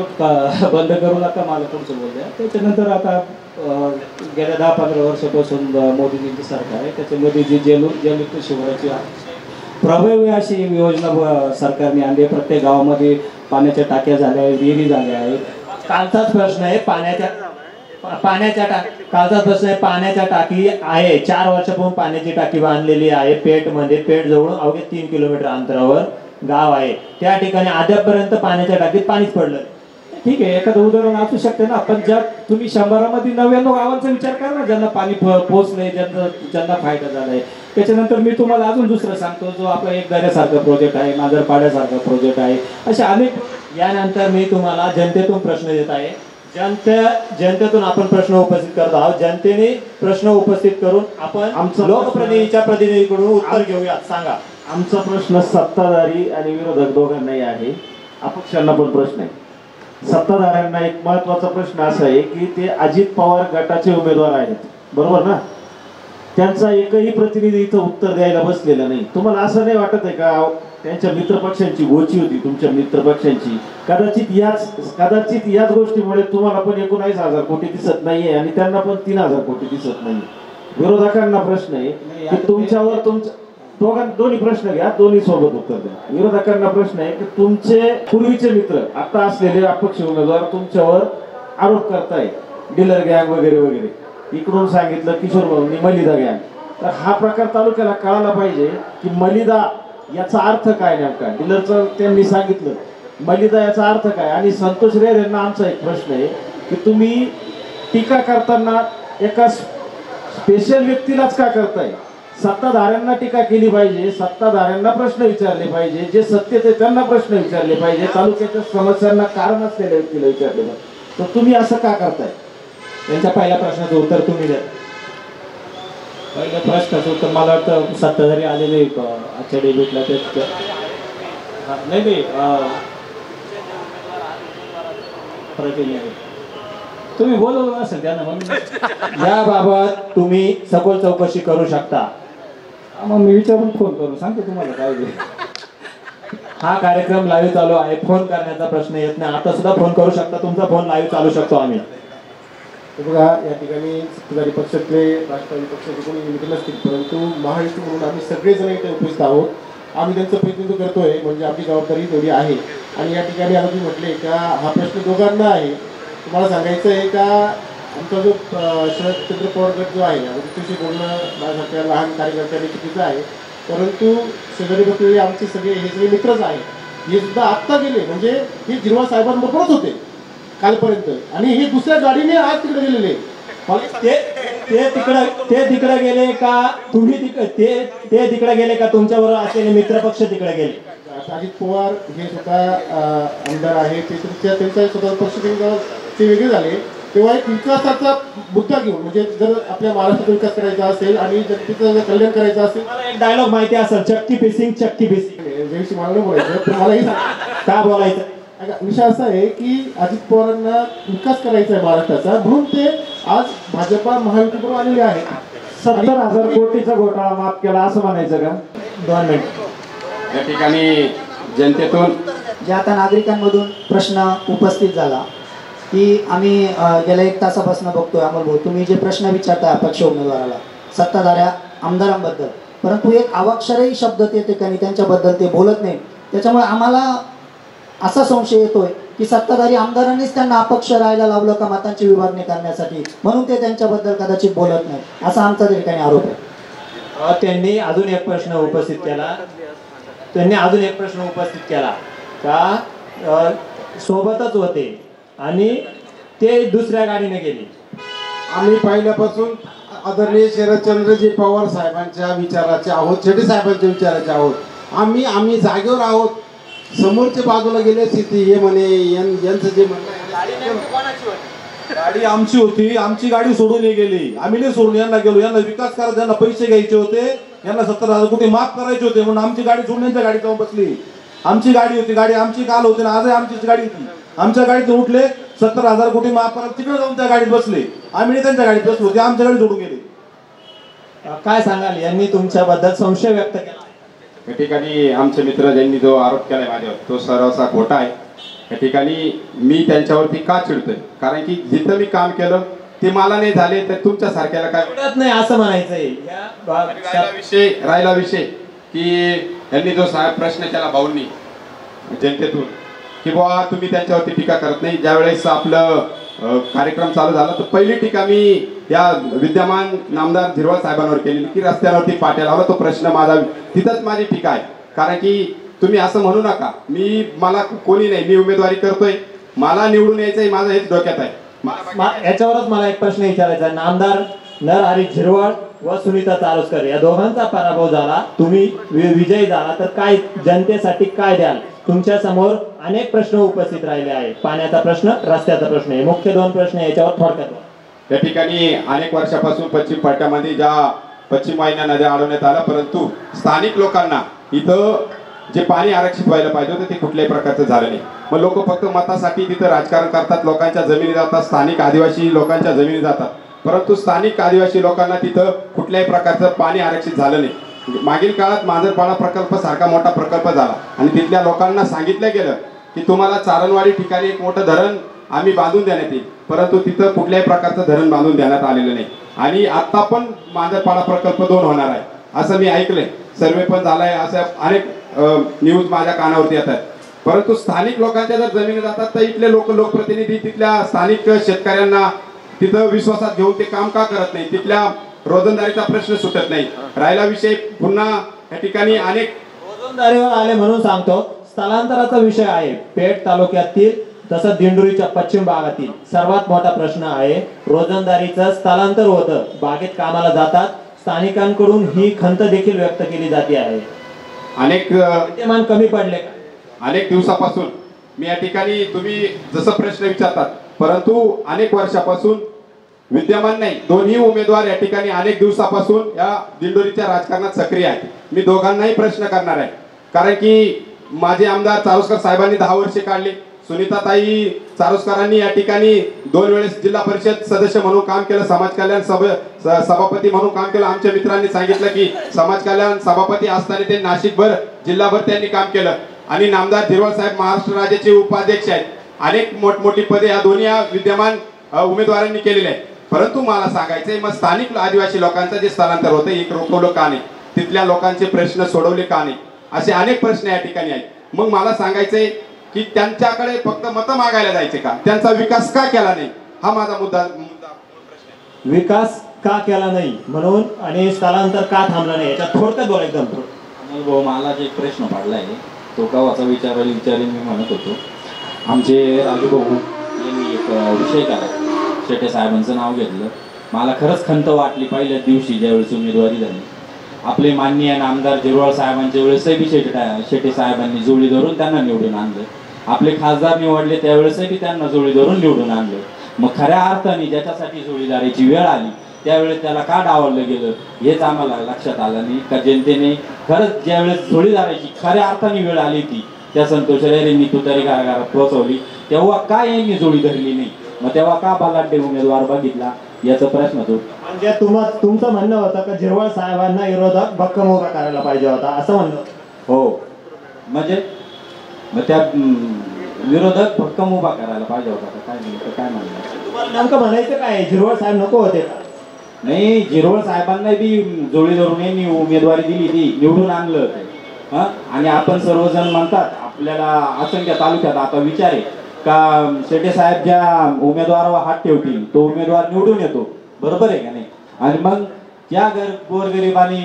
Speaker 1: बंद करू नका, मला पुढचं बोल द्या. त्याच्यानंतर आता गेल्या 10-15 वर्षापासून मोदीजींची सरकार आहे. त्याच्यामध्ये जी जलयुक्त शिवाराची प्रभावी अशी योजना सरकारने आणली. प्रत्येक गावामध्ये पाण्याच्या टाक्या झाल्या आहेत, विहिरी झाल्या आहेत.
Speaker 11: कालचाच प्रश्न आहे पाण्याच्या टाकी आहे. 4 वर्षापासून पाण्याची टाकी बांधलेली आहे पेठमध्ये. पेठ जवळून अवघे 3 किलोमीटर अंतरावर गाव आहे. त्या ठिकाणी अद्यापपर्यंत पाण्याच्या टाकीत पाणीच पडलं.
Speaker 1: ठीक आहे, एखादं उदाहरण असू शकते ना. पण ज्या तुम्ही 100मध्ये 99 गावांचा विचार करा ना, ज्यांना पाणी पोहोचलंय, ज्यांना फायदा झालाय. त्याच्यानंतर मी तुम्हाला अजून दुसरं सांगतो, जो आपला एक दर्यासारखा प्रोजेक्ट आहे, नाझरपाड्यासारखा प्रोजेक्ट आहे, असे अनेक.
Speaker 11: यानंतर मी तुम्हाला जनतेतून प्रश्न देत आहे. जनतेतून आपण प्रश्न उपस्थित करत आहोत. जनतेने प्रश्न उपस्थित करून आपण लोकप्रतिनिधीच्या प्रतिनिधीकडून उत्तर घेऊयात. सांगा.
Speaker 12: आमचा प्रश्न सत्ताधारी आणि विरोधक दोघांनाही आहे, अपक्षांना पण प्रश्न आहे. सत्ताधाऱ्यांना एक महत्वाचा प्रश्न असा आहे की ते अजित पवार गटाचे उमेदवार आहेत, बरोबर ना? त्यांचा एकही प्रतिनिधी इथं उत्तर द्यायला बसलेला नाही. तुम्हाला असं नाही वाटत आहे का त्यांच्या मित्रपक्षांची गोची होती, तुमच्या मित्रपक्षांची? कदाचित याच गोष्टीमुळे तुम्हाला पण 19,000 कोटी दिसत नाहीये आणि त्यांना पण 3,000 कोटी दिसत नाही. विरोधकांना प्रश्न आहे की तुमच्यावर दोन्ही प्रश्न घ्या, दोन्ही सोबत उत्तर द्या. विरोधकांना प्रश्न आहे की तुमचे पूर्वीचे मित्र, आता असलेले अपक्ष उमेदवार तुमच्यावर आरोप करताय, डीलर गँग वगैरे वगैरे. इकडून सांगितलं किशोर भाऊंनी मलिदा गँग. तर हा प्रकार तालुक्याला कळायला पाहिजे की मलिदा याचा अर्थ काय नेमका. डीलरचं त्यांनी सांगितलं, मलिदा याचा अर्थ काय. आणि संतोष रेर यांना आमचा एक प्रश्न आहे की तुम्ही टीका करताना एका स्पेशल व्यक्तीलाच का करताय? सत्ताधाऱ्यांना टीका केली पाहिजे, सत्ताधाऱ्यांना प्रश्न विचारले पाहिजे, जे सत्तेत आहे त्यांना प्रश्न विचारले पाहिजे, तालुक्याच्या समस्यांना कारण असलेल्या व्यक्तीला विचारले पाहिजे. तर तुम्ही असं का करताय?
Speaker 11: त्यांच्या पहिल्या प्रश्नाचं उत्तर तुम्ही द्या.
Speaker 1: पहिल्या प्रश्नाचं उत्तर मला वाटतं सत्ताधारी आलेले आजच्या डेबिटला ते नाही तुम्ही बोलवलं असेल त्यांना म्हणून
Speaker 11: याबाबत तुम्ही सखोल चौकशी करू शकता.
Speaker 1: मग मी विचारून फोन करून सांगतो तुम्हाला काय ते.
Speaker 11: हा कार्यक्रम लाईव्ह चालू आहे, फोन करण्याचा प्रश्न येत नाही. आता सुद्धा फोन करू शकता, तुमचा फोन लाईव्ह चालू शकतो आम्ही.
Speaker 10: बघा, या ठिकाणी सत्ताधारी पक्षातले राष्ट्रवादी पक्षाचे कोणी निमित्त नसतील, परंतु महायुती म्हणून आम्ही सगळेजण इथे उपस्थित आहोत. आम्ही त्यांचं प्रतिनिधित्व करतोय, म्हणजे आपली जबाबदारी तेवढी आहे. आणि या ठिकाणी आम्ही म्हटले का हा प्रश्न दोघांना आहे. तुम्हाला सांगायचं आहे का आमचा जो शरदचंद्र पवार गट जो आहे, त्याच्याशी बोलणं माझ्यासारख्या लहान कार्यकर्त्यांनी चुकीचं आहे, परंतु शेजारी बसलेले आमचे सगळे हे सगळे मित्रच आहे. हे सुद्धा आत्ता गेले, म्हणजे हे जिरवाळ साहेबांबरोबरच होते कालपर्यंत, आणि हे दुसऱ्या गाडीने आज तिकडे गेलेले.
Speaker 11: ते तिकडे गेले का तुम्ही ते तिकडे गेले का तुमच्याबरोबर असलेले मित्रपक्ष तिकडे गेले?
Speaker 10: अजित पवार हे स्वतः आमदार आहे, त्यांचा स्वतः पक्ष ते वेगळे झाले. तेव्हा एक विकासाचा मुद्दा घेऊन, म्हणजे जर आपल्या महाराष्ट्राचा विकास करायचा असेल आणि जनतेचं जर कल्याण करायचं असेल,
Speaker 11: एक डायलॉग माहिती असेल, चक्की पिसिंग चक्की पिसिंग.
Speaker 10: ज्याविषयी मला नाही बोलायचं, पण मला हे
Speaker 11: का बोलायचं?
Speaker 10: विषय असा आहे की अजित पवारांना विकास करायचा आहे महाराष्ट्राचा, म्हणून ते आज भाजपा महायुतीकडून आलेले आहेत.
Speaker 12: 70,000 कोटीचा घोटाळा माफ केला असं म्हणायचं का?
Speaker 11: 2 मिनिट.
Speaker 2: या ठिकाणी जनतेतून
Speaker 4: जे आता नागरिकांमधून प्रश्न उपस्थित झाला की आम्ही गेल्या 1 तासापासून बघतोय, अमोल भाऊ तुम्ही जे प्रश्न विचारताय अपक्ष उमेदवाराला सत्ताधाऱ्या आमदारांबद्दल, परंतु एक अवाक्षरही शब्द ते ठिकाणी त्यांच्याबद्दल ते बोलत नाही. त्याच्यामुळे आम्हाला असा संशय येतोय की सत्ताधारी आमदारांनीच त्यांना अपक्ष राहायला लावलं का मतांची विभागणी करण्यासाठी, म्हणून ते त्यांच्याबद्दल कदाचित बोलत नाही, असा आमचा त्या ठिकाणी आरोप आहे.
Speaker 11: त्यांनी अजून एक प्रश्न उपस्थित केला का सोबतच होते आणि ते दुसऱ्या गाडीने गेले.
Speaker 13: आम्ही पहिल्यापासून आदरणीय शरदचंद्रजी पवार साहेबांच्या विचाराचे आहोत, शेट्टी साहेबांच्या विचाराचे आहोत. आम्ही जागेवर आहोत. समोरच्या बाजूला गेले स्थिती हे म्हणे यांचं जे
Speaker 3: गाडी आमची होती, आमची गाडी सोडून गेली. आम्ही नाही सोडून यांना गेलो. यांना विकास करायचा, यांना पैसे घ्यायचे होते, यांना 70,000 कोटी माफ करायचे होते, म्हणून आमची गाडी सोडून यांच्या गाडीत जाऊन बसली. आमची गाडी होती, गाडी आमची काल होती ना, आजही आमचीच गाडी होती. आमच्या गाडीत उठले, 70,000 कोटी माफ करायला तिकडे जाऊन त्या गाडीत बसले. आम्ही त्यांच्या गाडीत बसलो, ते आमच्या गाडी सोडून गेले.
Speaker 11: काय सांगाल? यांनी तुमच्याबद्दल संशय व्यक्त केला.
Speaker 2: या ठिकाणी आमचे मित्र ज्यांनी जो आरोप केलाय माझ्यावर तो सर्वसा खोटा आहे. या ठिकाणी मी त्यांच्यावरती का चिडतोय? कारण की जिथं मी काम केलं ते मला नाही झाले तर तुमच्या सारख्याला काय
Speaker 11: नाही असं म्हणायचंय.
Speaker 2: राहिला विषय की यांनी जो प्रश्न केला भाऊंनी जनतेतून की बुवा तुम्ही त्यांच्यावरती टीका करत नाही. ज्यावेळेस आपलं कार्यक्रम चालू झाला तर पहिली टीका मी या विद्यमान नामदार झिरवाळ साहेबांवर केली की रस्त्यावरती पाट्या लावला. तो प्रश्न माझा तिथंच माझी टीका आहे. कारण की तुम्ही असं म्हणू नका मला कोणी नाही, मी उमेदवारी करतोय, मला निवडून यायचंय, माझं हेच डोक्यात आहे.
Speaker 11: याच्यावरच मला एक प्रश्न विचारायचा. नामदार नरहरी झिरवाळ व सुनीता चारोस्कर या दोघांचा पराभव झाला, तुम्ही विजयी झाला, तर काय जनतेसाठी काय द्याल? तुमच्या समोर अनेक प्रश्न उपस्थित राहिले आहेत. पाण्याचा प्रश्न, रस्त्याचा प्रश्न, हे मुख्य 2 प्रश्न याच्यावर थोडक्यात.
Speaker 2: या ठिकाणी अनेक वर्षापासून पश्चिम पट्ट्यामध्ये ज्या पश्चिम वाहिन्या नद्या अडवण्यात आल्या, परंतु स्थानिक लोकांना इथं जे पाणी आरक्षित व्हायला पाहिजे होतं ते कुठल्याही प्रकारचं झालं नाही. मग लोक फक्त मतासाठी तिथं राजकारण करतात, लोकांच्या जमिनी जातात, स्थानिक आदिवासी लोकांच्या जमिनी जातात, परंतु स्थानिक आदिवासी लोकांना तिथं कुठल्याही प्रकारचं पाणी आरक्षित झालं नाही. मागील काळात मांजरपाडा प्रकल्प सारखा मोठा प्रकल्प झाला आणि तिथल्या लोकांना सांगितलं गेलं की तुम्हाला चारणवाडी ठिकाणी एक मोठं धरण आम्ही बांधून देण्यात येईल, परंतु तिथं कुठल्याही प्रकारचं धरण बांधून देण्यात आलेलं नाही. आणि आता पण मांजरपाडा प्रकल्प 2 होणार आहे असं मी ऐकलंय, सर्वे पण झालाय, असं अनेक न्यूज माझ्या कानावरती येतात. परंतु स्थानिक लोकांच्या जर जमिनी जातात तर इथले लोकप्रतिनिधी तिथल्या स्थानिक शेतकऱ्यांना तिथं विश्वासात घेऊन ते काम का करत नाही? तिथल्या रोजंदारीचा प्रश्न सुटत नाही. राहिला विषय पुन्हा या ठिकाणी अनेक
Speaker 11: रोजंदारीवर आले म्हणून सांगतो, स्थलांतराचा विषय आहे. पेठ तालुक्यातील तसंच दिंडोरीच्या पश्चिम भागातील सर्वात मोठा प्रश्न आहे रोजंदारीचं स्थलांतर होतं, बागेत कामाला जातात, स्थानिकांकडून ही खंत देखील व्यक्त केली जाते आहे.
Speaker 2: अनेक
Speaker 11: विद्यमान कमी पडले का?
Speaker 2: अनेक दिवसापासून मी या ठिकाणी तुम्ही जसं प्रश्न विचारतात, परंतु अनेक वर्षापासून विद्यमान नाही दोन्ही उमेदवार या ठिकाणी अनेक दिवसापासून या दिंडोरीच्या राजकारणात सक्रिय आहेत. मी दोघांनाही प्रश्न करणार आहे, कारण की माझे आमदार चारोस्कर साहेबांनी 10 वर्षे काढले, सुनीताताई चारोस्करांनी या ठिकाणी 2 वेळेस जिल्हा परिषद सदस्य म्हणून काम केलं, समाज कल्याण सभापती म्हणून काम केलं. आमच्या मित्रांनी सांगितलं की समाज कल्याण सभापती असताना ते नाशिकभर जिल्हाभर त्यांनी काम केलं. आणि नामदार झिरवळ साहेब महाराष्ट्र राज्याचे उपाध्यक्ष आहेत. अनेक मोठमोठी पदे या दोन्ही विद्यमान उमेदवारांनी केलेले आहेत. परंतु मला सांगायचंय, मग स्थानिक आदिवासी लोकांचं जे स्थलांतर होतं एक रोखवलं का नाही, तिथल्या लोकांचे प्रश्न सोडवले का नाही, असे अनेक प्रश्न या ठिकाणी आहेत. मग मला सांगायचंय की त्यांच्याकडे फक्त मतं मागायला जायचे का, त्यांचा विकास का केला नाही, हा माझा मुद्दा
Speaker 11: विकास का केला नाही म्हणून आणि स्थलांतर का थांबला नाही, याच्यात थोडक्यात बोला एकदम.
Speaker 9: भाऊ मला जे प्रश्न पडलाय तो गावाचा विचारेल मी म्हणत होतो. आमचे राजूभाऊ यांनी एक विषय केला, शेटे साहेबांचं नाव घेतलं. मला खरंच खंत वाटली पहिल्याच दिवशी ज्यावेळेस उमेदवारी झाली. आपले माननीय आमदार झिरवळ साहेबांच्या वेळेसही बी शेटे साहेबांनी जोडी धरून त्यांना निवडून आणलं. आपले खासदार निवडले त्यावेळेसही बी त्यांना जोडी धरून निवडून आणलं. मग खऱ्या अर्थाने ज्याच्यासाठी जोडीदाराची वेळ आली त्यावेळेस त्याला का डावललं गेलं हेच आम्हाला लक्षात आलं नाही. का जनतेने खरंच ज्यावेळेस जोडीदाराची खऱ्या अर्थाने वेळ आली ती त्या संतोष रेरेंनी तुतारी घराघरात पोहोचवली, तेव्हा का यांनी जोडी धरली नाही, मग तेव्हा का बलाढ्य उमेदवार बघितला, याचा प्रश्न होतो.
Speaker 11: म्हणजे तुमचं म्हणणं होतं का झिरवळ साहेबांना विरोधात भक्कम उभा करायला पाहिजे होता असं म्हणणं?
Speaker 9: हो, म्हणजे मग त्या विरोधात भक्कम उभा करायला पाहिजे होता का काय म्हणलं?
Speaker 11: तुम्हाला नेमकं म्हणायचं काय, झिरवळ साहेब नको होते का?
Speaker 9: नाही, झिरवळ साहेबांना बी जोडी धरून यांनी उमेदवारी दिली, ती निवडून आणलं होतं. आणि आपण सर्वजण म्हणतात आपल्याला असंख्य तालुक्यात आता विचार आहे का शेटे साहेब ज्या उमेदवारावर हात ठेवतील तो उमेदवार निवडून येतो, बरोबर आहे का नाही? आणि मग त्या गोरगरिबांनी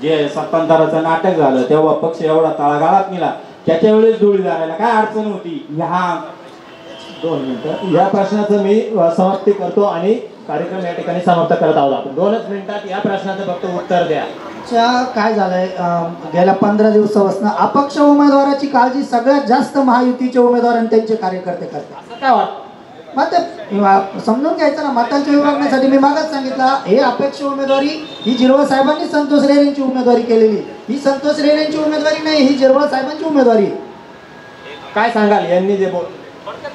Speaker 9: जे सत्तांतराचं नाटक झालं तेव्हा पक्ष एवढा तळागाळात नेला, त्याच्या वेळेस जोडी धरायला काय अडचण होती? ह्या
Speaker 11: 2 मिनिटं या प्रश्नाचं मी समाप्ती करतो आणि कार्यक्रम या ठिकाणी समाप्त करत आहोत. आपण 2च मिनिटात या प्रश्नाचं फक्त उत्तर द्या.
Speaker 4: काय झालंय, गेल्या 15 दिवसापासून अपक्ष उमेदवाराची काळजी सगळ्यात जास्त महायुतीचे उमेदवार आणि त्यांचे कार्यकर्ते करतात.
Speaker 11: असं काय वाटतं?
Speaker 4: मग समजून घ्यायचं ना, मतांच्या विभागण्यासाठी मी मागच सांगितलं हे अपेक्ष उमेदवारी ही झिरवळ साहेबांनी संतोष रेरेंची उमेदवारी केलेली, ही संतोष रेरेंची उमेदवारी नाही, ही झिरवळ साहेबांची उमेदवारी.
Speaker 11: काय सांगाल यांनी जे बोल?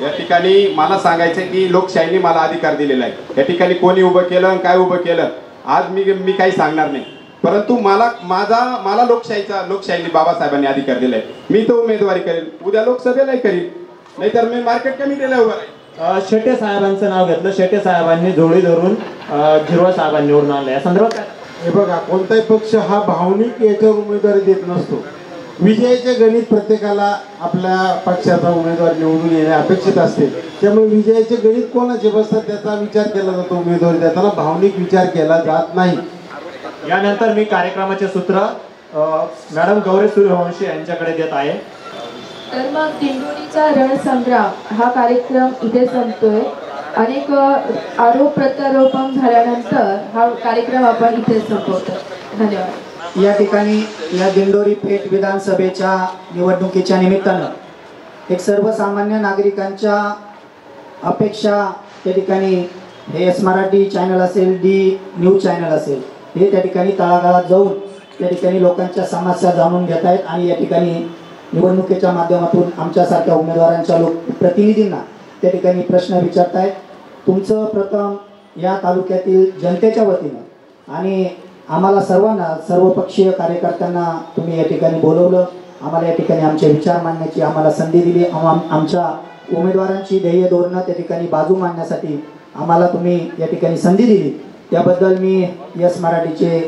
Speaker 2: या ठिकाणी मला सांगायचं की लोकशाहीने मला अधिकार दिलेला आहे. या ठिकाणी कोणी उभं केलं आणि काय उभं केलं आज मी काही सांगणार नाही, परंतु मला लोकशाहीने बाबासाहेबांनी अधिकार दिलाय. मी तो उमेदवारी करेल, उद्या लोकसभेलाही करील, नाहीतर मी मार्केट कमिटीला उभा राहील.
Speaker 11: शेटे साहेबांचं नाव घेतलं, शेटे साहेबांनी जोडी धरून झिरवळ साहेबांनी निवडून आणलं, या संदर्भात काय?
Speaker 13: हे बघा, कोणताही पक्ष हा भावनिक याच्यावर उमेदवारी देत नसतो. विजयाचे गणित प्रत्येकाला आपल्या पक्षाचा उमेदवार निवडून येणे अपेक्षित असते. त्यामुळे विजयाचे गणित कोणाचे बसतात त्याचा विचार केला जातो, उमेदवारी देताना भावनिक विचार केला जात नाही.
Speaker 11: यानंतर मी कार्यक्रमाचे सूत्र मॅडम गौरी सूर्यवंशी यांच्याकडे देत आहे.
Speaker 6: तर मग दिंडोरीचा रणसंग्राम हा कार्यक्रम इथे संपतोय. अनेक आरोप प्रत्यारोपण झाल्यानंतर हा कार्यक्रम आपण इथे संपवतो. धन्यवाद.
Speaker 4: या ठिकाणी या दिंडोरी पेठ विधानसभेच्या निवडणुकीच्या निमित्तानं एक सर्वसामान्य नागरिकांच्या अपेक्षा त्या ठिकाणी हे एस मराठी चॅनल असेल, डी न्यूज चॅनल असेल, हे त्या ठिकाणी तळागाळात जाऊन त्या ठिकाणी लोकांच्या समस्या जाणून घेत आहेत आणि या ठिकाणी निवडणुकीच्या माध्यमातून आमच्यासारख्या उमेदवारांच्या प्रतिनिधींना त्या ठिकाणी प्रश्न विचारत आहेत. तुमचं प्रथम या तालुक्यातील जनतेच्या वतीनं आणि आम्हाला सर्वांना सर्वपक्षीय कार्यकर्त्यांना तुम्ही या ठिकाणी बोलवलं, आम्हाला या ठिकाणी आमचे विचार मांडण्याची आम्हाला संधी दिली, आमच्या उमेदवारांची ध्येय धोरणं त्या ठिकाणी बाजू मांडण्यासाठी आम्हाला तुम्ही या ठिकाणी संधी दिली, त्याबद्दल मी यस मराठीचे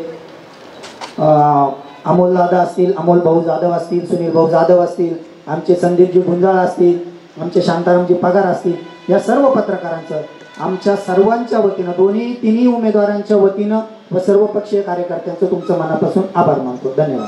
Speaker 4: अमोल दादा असतील, अमोल भाऊ जाधव असतील, सुनील भाऊ जाधव असतील, आमचे संदीपजी गुंजाळ असतील, आमचे शांतारामजी पगार असतील, या सर्व पत्रकारांचं आमच्या सर्वांच्या वतीनं तिन्ही उमेदवारांच्या वतीनं व सर्वपक्षीय कार्यकर्त्यांचं तुमचं मनापासून आभार मानतो. धन्यवाद.